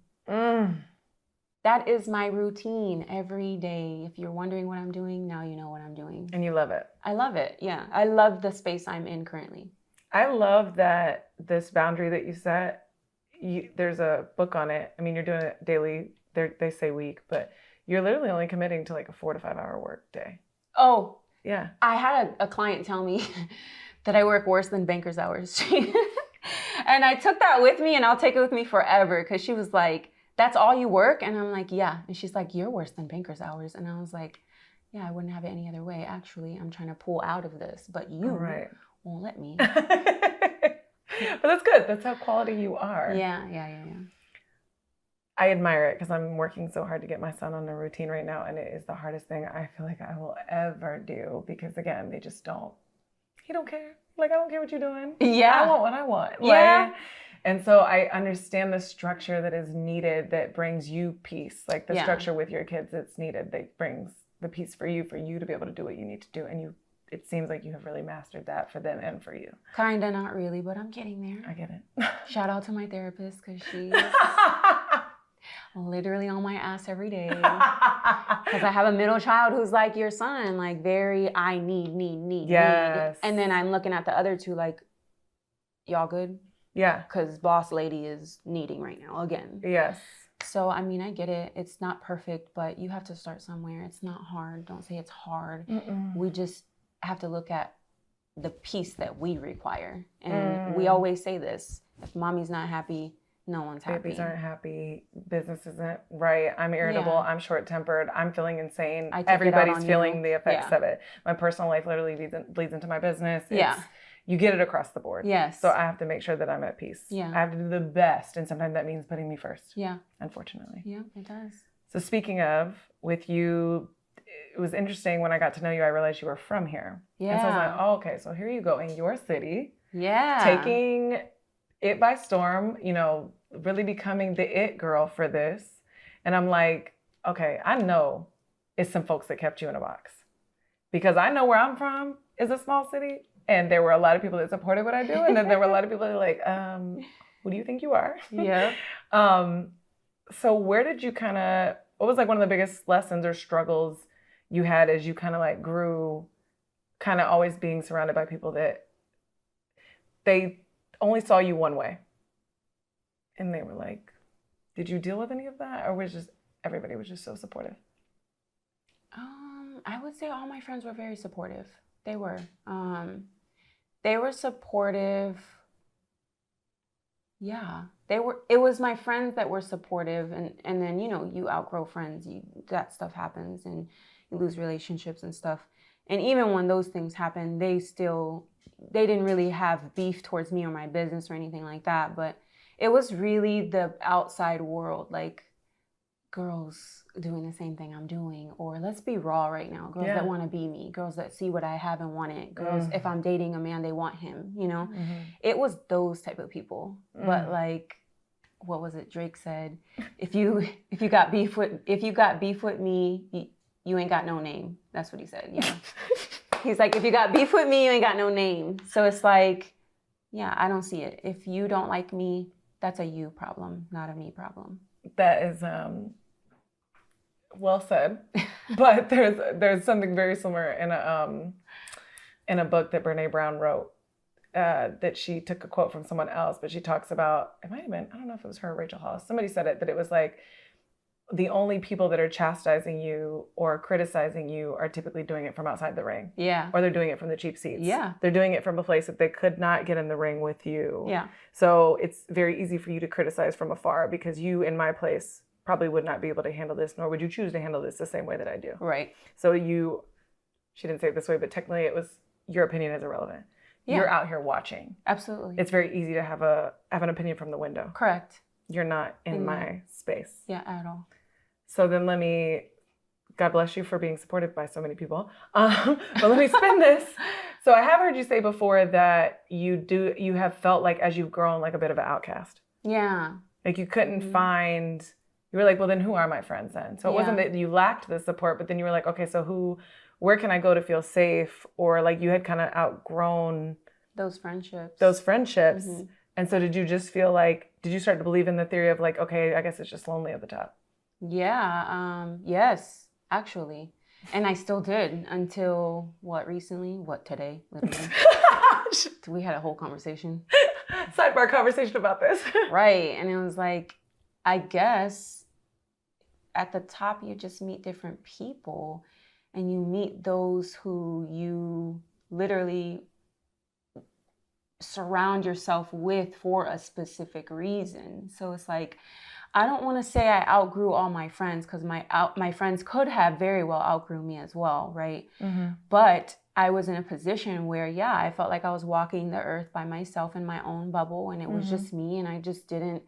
That is my routine every day. If you're wondering what I'm doing, now you know what I'm doing. And you love it. I love it. Yeah. I love the space I'm in currently. I love that this boundary that you set, there's a book on it. I mean, you're doing it daily. They say week, but you're literally only committing to like a 4 to 5 hour work day. Oh, yeah. I had a client tell me that I work worse than banker's hours. And I took that with me, and I'll take it with me forever, because she was like, that's all you work? And I'm like, yeah. And she's like, you're worse than banker's hours. And I was like, yeah, I wouldn't have it any other way. Actually, I'm trying to pull out of this, but you won't let me. But that's good. That's how quality you are. Yeah. I admire it, because I'm working so hard to get my son on a routine right now, and it is the hardest thing I feel like I will ever do, because again, they just don't. He don't care. Like, I don't care what you're doing. Yeah. I want what I want. Yeah. Like, and so I understand the structure that is needed that brings you peace. Like the structure with your kids that's needed that brings the peace for you to be able to do what you need to do. And it seems like you have really mastered that for them and for you. Kinda, not really, but I'm getting there. I get it. Shout out to my therapist, because she's literally on my ass every day. Because I have a middle child who's like your son, like very, I need. Yes. And then I'm looking at the other two like, y'all good? Yeah. Because boss lady is needing right now again. Yes. So, I mean, I get it. It's not perfect, but you have to start somewhere. It's not hard. Don't say it's hard. Mm-mm. We just have to look at the piece that we require. And we always say this, if mommy's not happy, no one's happy. Babies aren't happy. Business isn't right. I'm irritable. Yeah. I'm short-tempered. I'm feeling insane. Everybody's feeling the effects of it. My personal life literally bleeds into my business. You get it across the board. Yes. So I have to make sure that I'm at peace. Yeah. I have to do the best. And sometimes that means putting me first. Yeah. Unfortunately. Yeah, it does. So speaking of, with you, it was interesting when I got to know you, I realized you were from here. Yeah. And so I was like, oh, okay. So here you go in your city. Yeah. Taking it by storm, really becoming the it girl for this. And I'm like, okay, I know it's some folks that kept you in a box, because I know where I'm from is a small city, and there were a lot of people that supported what I do. And then there were a lot of people that were like, who do you think you are? Yeah. So where did you what was like one of the biggest lessons or struggles you had as you kind of like grew, kind of always being surrounded by people that they only saw you one way? And they were like, did you deal with any of that? Or everybody was just so supportive? I would say all my friends were very supportive. They were. They were supportive. Yeah. It was my friends that were supportive, and then, you outgrow friends. That stuff happens, and you lose relationships and stuff. And even when those things happen, they didn't really have beef towards me or my business or anything like that, but it was really the outside world, like girls doing the same thing I'm doing, or let's be raw right now, girls that want to be me, girls that see what I have and want it, girls, if I'm dating a man, they want him, It was those type of people. But like, what was it Drake said? If you got beef with me, you ain't got no name. That's what he said. Yeah. He's like, if you got beef with me, you ain't got no name. So it's like, yeah, I don't see it. If you don't like me, that's a you problem, not a me problem. That is well said. But there's something very similar in a book that Brene Brown wrote, that she took a quote from someone else, but she talks about, it might have been, I don't know if it was her or Rachel Hollis. Somebody said it, that it was like, the only people that are chastising you or criticizing you are typically doing it from outside the ring. Yeah. Or they're doing it from the cheap seats. Yeah. They're doing it from a place that they could not get in the ring with you. Yeah. So it's very easy for you to criticize from afar, because you, in my place, probably would not be able to handle this, nor would you choose to handle this the same way that I do. Right. So she didn't say it this way, but technically it was, your opinion is irrelevant. Yeah. You're out here watching. Absolutely. It's very easy to have an opinion from the window. Correct. You're not in my space. Yeah, at all. So then God bless you for being supported by so many people. But let me spin this. So I have heard you say before that you have felt like, as you've grown, like a bit of an outcast. Yeah. Like you couldn't find, you were like, well, then who are my friends then? So it wasn't that you lacked the support, but then you were like, okay, so where can I go to feel safe? Or like you had kind of outgrown those friendships. Mm-hmm. And so did you just feel like, did you start to believe in the theory of like, okay, I guess it's just lonely at the top? Yeah. Yes, actually. And I still did until recently? Today? Literally. gosh. We had a whole conversation. Sidebar conversation about this. Right. And it was like, I guess at the top, you just meet different people and you meet those who you literally surround yourself with for a specific reason. So it's like, I don't want to say I outgrew all my friends because my friends could have very well outgrew me as well, right? Mm-hmm. But I was in a position where, yeah, I felt like I was walking the earth by myself in my own bubble, and it was just me, and I just didn't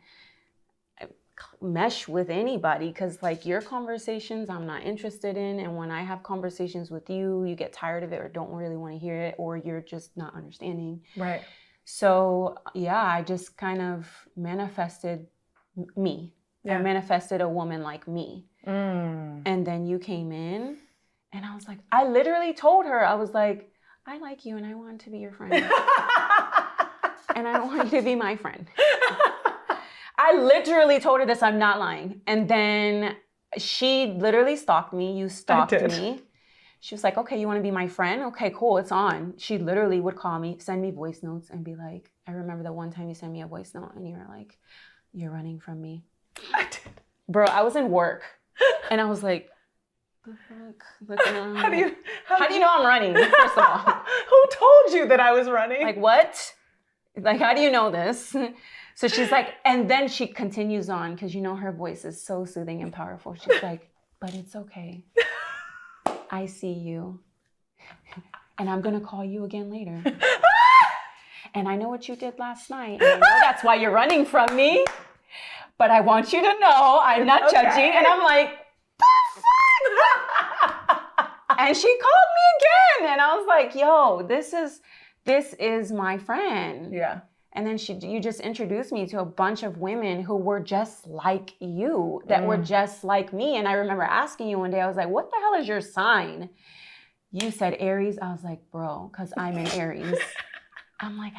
mesh with anybody because, like, your conversations I'm not interested in, and when I have conversations with you, you get tired of it or don't really want to hear it, or you're just not understanding. Right. So, yeah, I just kind of manifested me. Yeah. I manifested a woman like me. And then you came in and I was like, I literally told her, I was like, I like you and I want to be your friend. And I want you to be my friend. I literally told her this, I'm not lying. And then she literally stalked me. You stalked me. She was like, okay, you want to be my friend? Okay, cool, it's on. She literally would call me, send me voice notes and be like, I remember the one time you sent me a voice note and you were like, you're running from me. I did. Bro, I was in work and I was like, the fuck? How do you know I'm running, first of all? Who told you that I was running? Like, what? Like, how do you know this? So she's like, and then she continues on because you know her voice is so soothing and powerful. She's like, but it's okay. I see you. And I'm going to call you again later. And I know what you did last night. And I know that's why you're running from me. But I want you to know I'm not judging. And I'm like, and she called me again. And I was like, yo, this is my friend. Yeah. And then you just introduced me to a bunch of women who were just like you, that were just like me. And I remember asking you one day, I was like, what the hell is your sign? You said Aries. I was like, bro, because I'm an Aries. I'm like,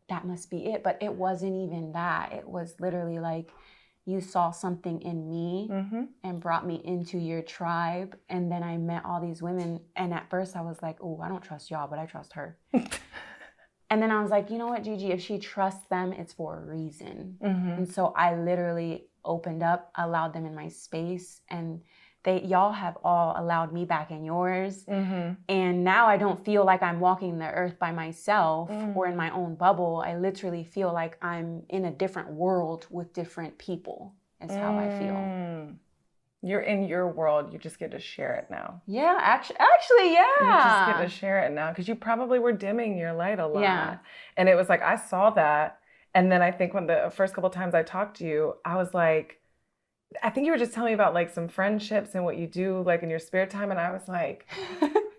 that must be it. But it wasn't even that. It was literally like you saw something in me and brought me into your tribe. And then I met all these women. And at first I was like, oh, I don't trust y'all, but I trust her. And then I was like, you know what, Gigi, if she trusts them, it's for a reason. And so I literally opened up, allowed them in my space, and y'all have all allowed me back in yours. And now I don't feel like I'm walking the earth by myself or in my own bubble. I literally feel like I'm in a different world with different people, is how I feel. You're in your world. You just get to share it now. Yeah, actually, yeah. You just get to share it now because you probably were dimming your light a lot. Yeah. And it was like, I saw that. And then I think when the first couple of times I talked to you, I was like, I think you were just telling me about like some friendships and what you do like in your spare time. And I was like,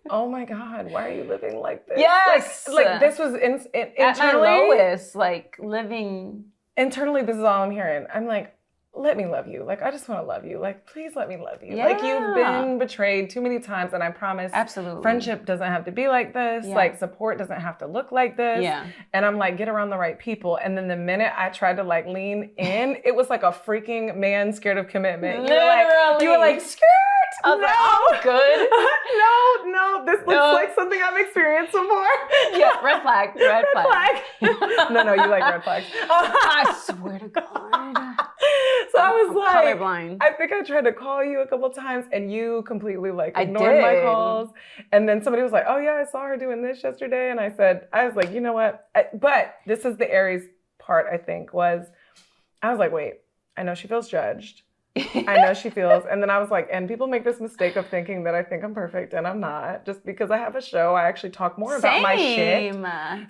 oh my God, why are you living like this? Yes. Like this was internally. At my lowest, like living. Internally, this is all I'm hearing. I'm like, let me love you. Like, I just want to love you. Like, please let me love you. Yeah. Like, you've been betrayed too many times. And I promise, absolutely, friendship doesn't have to be like this. Yeah. Like, support doesn't have to look like this. Yeah. And I'm like, get around the right people. And then the minute I tried to like lean in, it was like a freaking man scared of commitment. You were like, skirt. I was like, oh, good. No, this looks like something I've experienced before. Yeah, red flag. No, you like red flags. I swear to God. So I was like, colorblind. I think I tried to call you a couple times and you completely like ignored my calls. And then somebody was like, oh yeah, I saw her doing this yesterday. And I was like, you know what? But this is the Aries part, I think, I was like, wait, I know she feels judged. I know she feels. And then I was like, and people make this mistake of thinking that I think I'm perfect and I'm not. Just because I have a show, I actually talk more about my shit.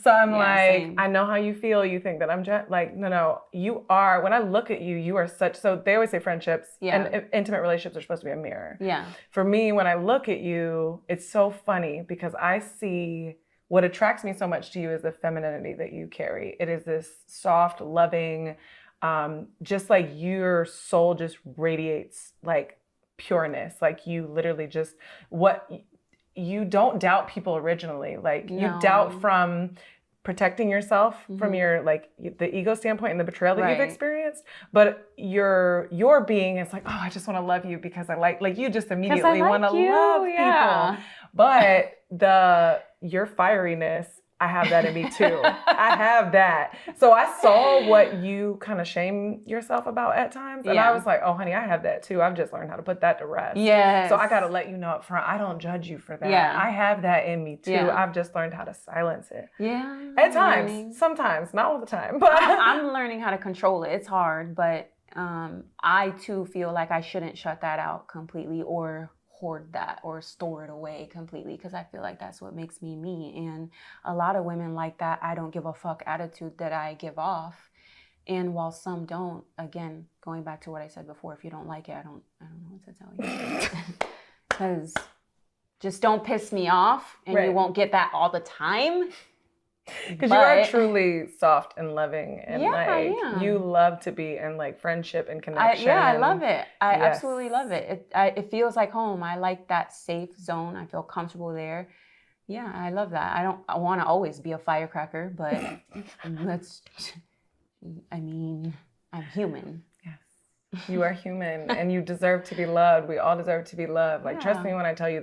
So I'm same. I know how you feel. You think that I'm like, no, you are. When I look at you, you are such, so they always say friendships and intimate relationships are supposed to be a mirror. Yeah. For me, when I look at you, it's so funny because I see what attracts me so much to you is the femininity that you carry. It is this soft, loving, just like your soul just radiates like pureness. Like you literally just, you don't doubt people originally. Like you doubt from protecting yourself from your, like the ego standpoint and the betrayal that you've experienced. But your being is like, oh, I just want to love you because I like you just immediately want to love people. But your fieriness I have that in me too. I have that. So I saw what you kind of shame yourself about at times. And I was like, oh, honey, I have that too. I've just learned how to put that to rest. Yes. So I got to let you know up front, I don't judge you for that. Yeah. I have that in me too. Yeah. I've just learned how to silence it. Yeah. At times, sometimes, not all the time. But I'm learning how to control it. It's hard, but I too feel like I shouldn't shut that out completely or hoard that or store it away completely, because I feel like that's what makes me me. And a lot of women like that I don't give a fuck attitude that I give off. And while some don't, again, going back to what I said before, if you don't like it, I don't know what to tell you. Because just don't piss me off, and you won't get that all the time. Because you are truly soft and loving, and you love to be in like friendship and connection. I love it. I absolutely love it. It feels like home. I like that safe zone. I feel comfortable there. Yeah, I love that. I want to always be a firecracker, but I'm human. Yes, you are human, and you deserve to be loved. We all deserve to be loved. Like, trust me when I tell you,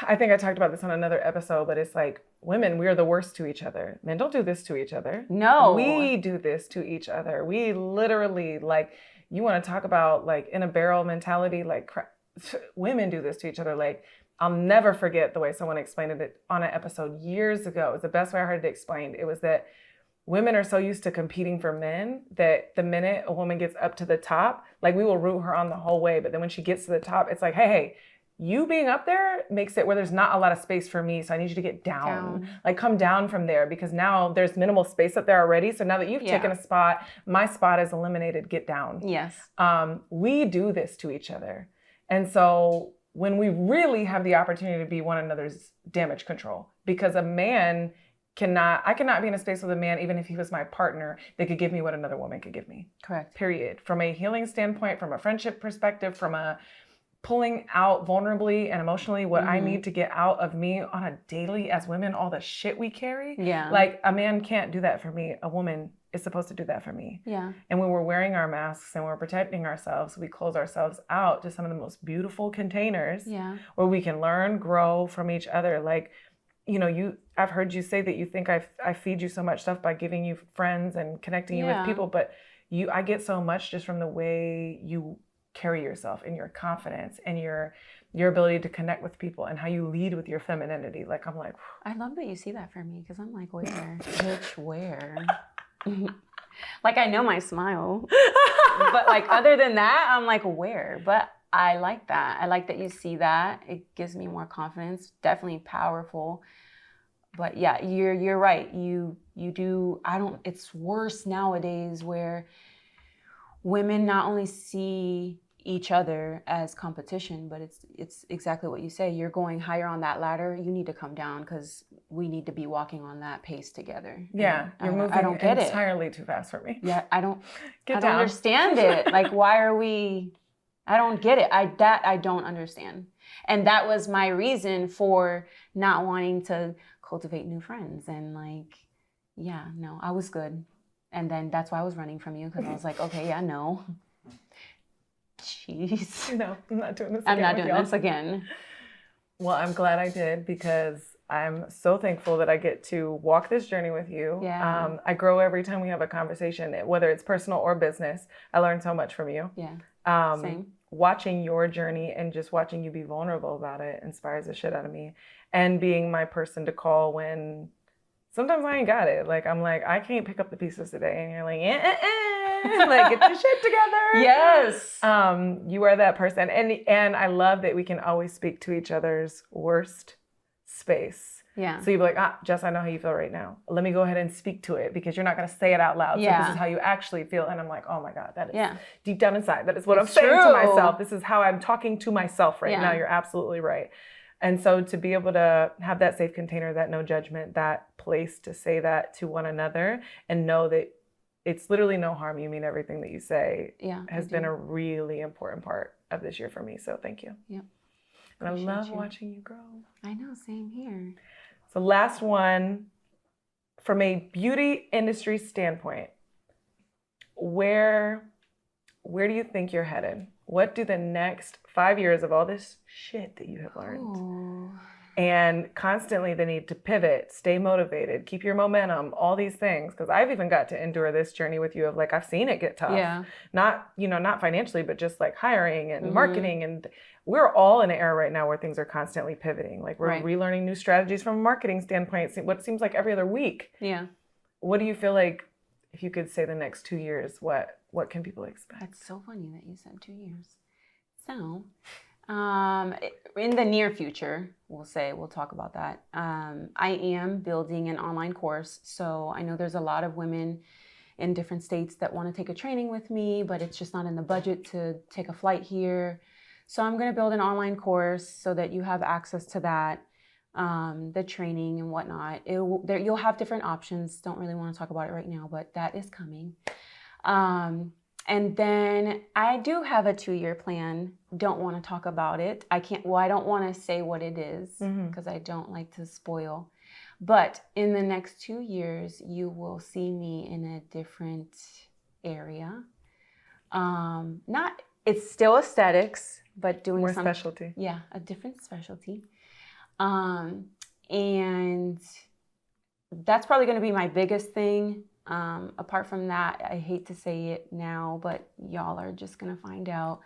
I think I talked about this on another episode, but it's like, women, we are the worst to each other. Men don't do this to each other. No. We do this to each other. We literally, like, you want to talk about like in a barrel mentality, like women do this to each other. Like, I'll never forget the way someone explained it on an episode years ago. It was the best way I heard it explained. It was that women are so used to competing for men that the minute a woman gets up to the top, like we will root her on the whole way. But then when she gets to the top, it's like, hey, you being up there makes it where there's not a lot of space for me. So I need you to get down. Like come down from there, because now there's minimal space up there already. So now that you've taken a spot, my spot is eliminated, get down. Yes. We do this to each other. And so when we really have the opportunity to be one another's damage control, because a man I cannot be in a space with a man, even if he was my partner, that could give me what another woman could give me. Correct. Period. From a healing standpoint, from a friendship perspective, from a pulling out vulnerably and emotionally what I need to get out of me on a daily as women, all the shit we carry. Yeah. Like a man can't do that for me. A woman is supposed to do that for me. Yeah. And when we're wearing our masks and we're protecting ourselves, we close ourselves out to some of the most beautiful containers where we can learn, grow from each other. Like, you know, I've heard you say that you think I feed you so much stuff by giving you friends and connecting you with people, but I get so much just from the way you carry yourself and your confidence and your ability to connect with people and how you lead with your femininity. Like, I'm like, I love that you see that for me, because I'm like, where? Bitch, where? Like, I know my smile, but like, other than that, I'm like, where? But I like that. I like that you see that. It gives me more confidence. Definitely powerful. But yeah, you're right. You do. It's worse nowadays where women not only see each other as competition, but it's exactly what you say. You're going higher on that ladder. You need to come down, because we need to be walking on that pace together. Yeah, you're moving I don't get entirely too fast for me. Yeah, I don't Get don't down. understand it. Like, why are we? I don't get it. I don't understand. And that was my reason for not wanting to cultivate new friends. And like, yeah, no, I was good. And then that's why I was running from you, because I was like, okay, yeah, no. Jeez. No, I'm not doing this again. I'm not doing this again. Well, I'm glad I did, because I'm so thankful that I get to walk this journey with you. Yeah. I grow every time we have a conversation, whether it's personal or business. I learn so much from you. Yeah. Same. Watching your journey and just watching you be vulnerable about it inspires the shit out of me. And being my person to call when sometimes I ain't got it. Like, I'm like, I can't pick up the pieces today. And you're like, like, get your shit together. Yes. You are that person. And I love that we can always speak to each other's worst space. Yeah. So you'd be like, Jess, I know how you feel right now. Let me go ahead and speak to it, because you're not going to say it out loud. Yeah. So this is how you actually feel. And I'm like, oh my God, that is deep down inside. That is what It's I'm saying true. to myself. This is how I'm talking to myself right now. You're absolutely right. And so to be able to have that safe container, that no judgment, that place to say that to one another and know that it's literally no harm. You mean everything that you say has been a really important part of this year for me. So thank you. Yep. And I love watching you grow. I know, same here. So last one, from a beauty industry standpoint, where do you think you're headed? What do the next 5 years of all this shit that you have learned and constantly the need to pivot, stay motivated, keep your momentum, all these things. Because I've even got to endure this journey with you of like, I've seen it get tough. Yeah. Not, not financially, but just like hiring and marketing. And we're all in an era right now where things are constantly pivoting. Like we're relearning new strategies from a marketing standpoint, what seems like every other week. Yeah. What do you feel like, if you could say the next 2 years, what can people expect? That's so funny that you said 2 years. So, in the near future, we'll talk about that. I am building an online course. So I know there's a lot of women in different states that want to take a training with me, but it's just not in the budget to take a flight here. So I'm going to build an online course so that you have access to that, the training and whatnot. You'll have different options. Don't really want to talk about it right now, but that is coming. And then I do have a 2-year plan. Don't want to talk about it. I don't want to say what it is because I don't like to spoil. But in the next 2 years, you will see me in a different area. It's still aesthetics, but doing more specialty. Yeah, a different specialty. And that's probably going to be my biggest thing. Apart from that, I hate to say it now, but y'all are just going to find out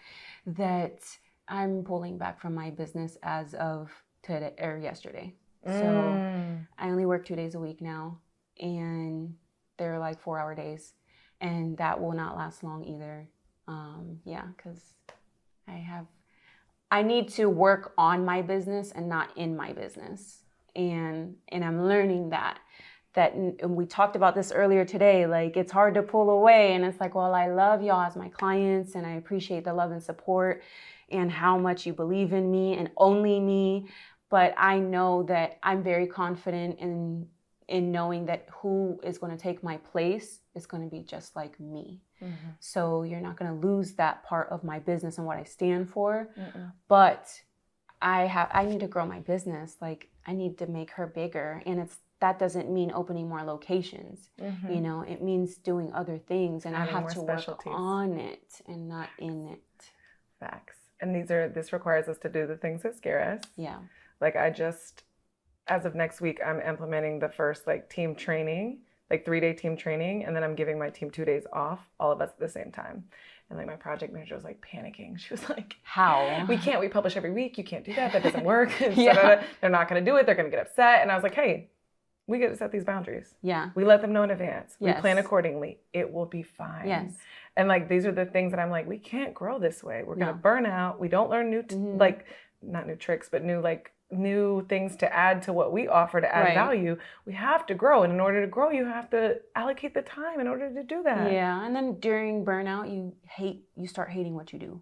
that I'm pulling back from my business as of today or yesterday. So I only work 2 days a week now, and they're like 4-hour days, and that will not last long either. Because I need to work on my business and not in my business. And I'm learning that, and we talked about this earlier today, like it's hard to pull away. And it's like, well, I love y'all as my clients and I appreciate the love and support and how much you believe in me and only me. But I know that I'm very confident in knowing that who is going to take my place is going to be just like me. So you're not going to lose that part of my business and what I stand for. But I need to grow my business. Like I need to make her bigger. And that doesn't mean opening more locations. It means doing other things, and I have to work on it and not in it. Facts. And this requires us to do the things that scare us. Yeah. Like as of next week, I'm implementing the first team training, 3-day team training. And then I'm giving my team 2 days off, all of us at the same time. And my project manager was panicking. She was like, how? We publish every week. You can't do that. That doesn't work. They're not going to do it. They're going to get upset. And I was like, hey, we get to set these boundaries. Yeah. We let them know in advance. Yes. We plan accordingly. It will be fine. Yes. And these are the things that I'm like, we can't grow this way. We're going to burn out. We don't learn new, not new tricks, but new things to add to what we offer to add value. We have to grow. And in order to grow, you have to allocate the time in order to do that. Yeah. And then during burnout, you start hating what you do.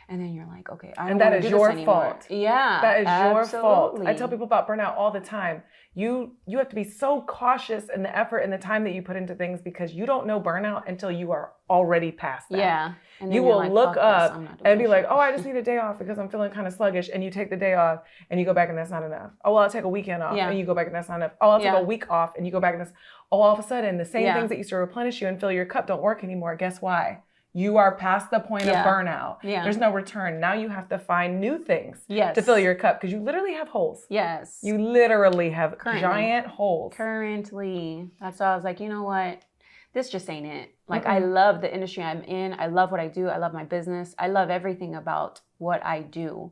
And then you're like, okay, I don't want to do this anymore. And that is your fault. Yeah. That is your fault. I tell people about burnout all the time. You have to be so cautious in the effort and the time that you put into things because you don't know burnout until you are already past that. Yeah. And you will look up and be like, oh, I just need a day off because I'm feeling kind of sluggish. And you take the day off and you go back and that's not enough. Oh, well, I'll take a weekend off and you go back and that's not enough. Oh, I'll take a week off and you go back and that's, all of a sudden the same things that used to replenish you and fill your cup don't work anymore. Guess why? You are past the point of burnout. Yeah. There's no return. Now you have to find new things to fill your cup because you literally have holes. Yes. You literally have giant holes. Currently. That's why I was like, you know what? This just ain't it. I love the industry I'm in. I love what I do. I love my business. I love everything about what I do.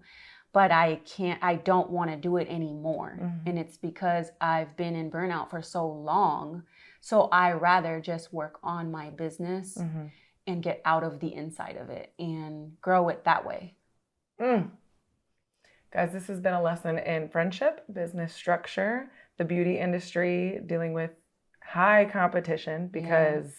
But I don't want to do it anymore. And it's because I've been in burnout for so long. So I rather just work on my business and get out of the inside of it and grow it that way. Guys, this has been a lesson in friendship, business structure, the beauty industry, dealing with high competition because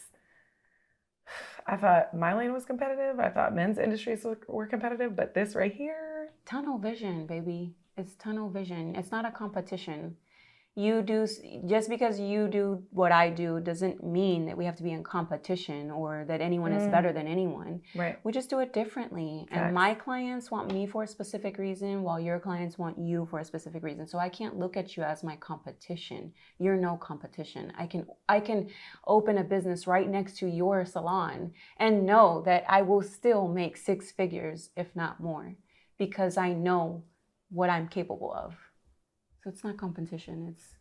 I thought my lane was competitive. I thought men's industries were competitive, but this right here. Tunnel vision, baby. It's tunnel vision. It's not a competition. Just because you do what I do doesn't mean that we have to be in competition or that anyone is better than anyone. Right. We just do it differently. Facts. And my clients want me for a specific reason while your clients want you for a specific reason. So I can't look at you as my competition. You're no competition. I can open a business right next to your salon and know that I will still make 6 figures, if not more, because I know what I'm capable of. So it's not competition. It's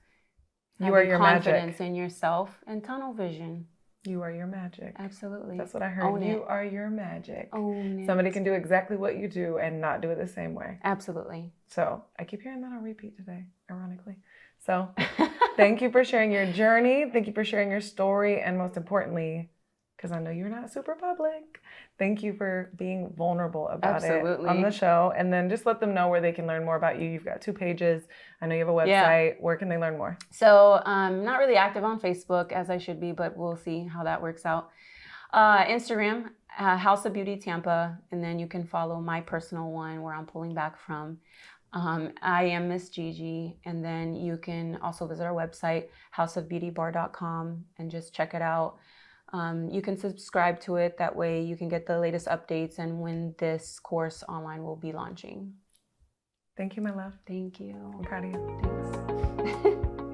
you are your confidence magic. in yourself and tunnel vision. You are your magic. Absolutely. That's what I heard. Own you it. are your magic. Own it. Somebody can do exactly what you do and not do it the same way. Absolutely. So I keep hearing that on repeat today, ironically. So thank you for sharing your journey. Thank you for sharing your story. And most importantly, because I know you're not super public, thank you for being vulnerable about it on the show. And then just let them know where they can learn more about you. You've got 2 pages. I know you have a website. Yeah. Where can they learn more? So I'm not really active on Facebook as I should be, but we'll see how that works out. Instagram, House of Beauty Tampa. And then you can follow my personal one where I'm pulling back from. I am Miss Gigi. And then you can also visit our website, houseofbeautybar.com, and just check it out. You can subscribe to it. That way you can get the latest updates and when this course online will be launching. Thank you, my love. Thank you. I'm proud of you. Thanks.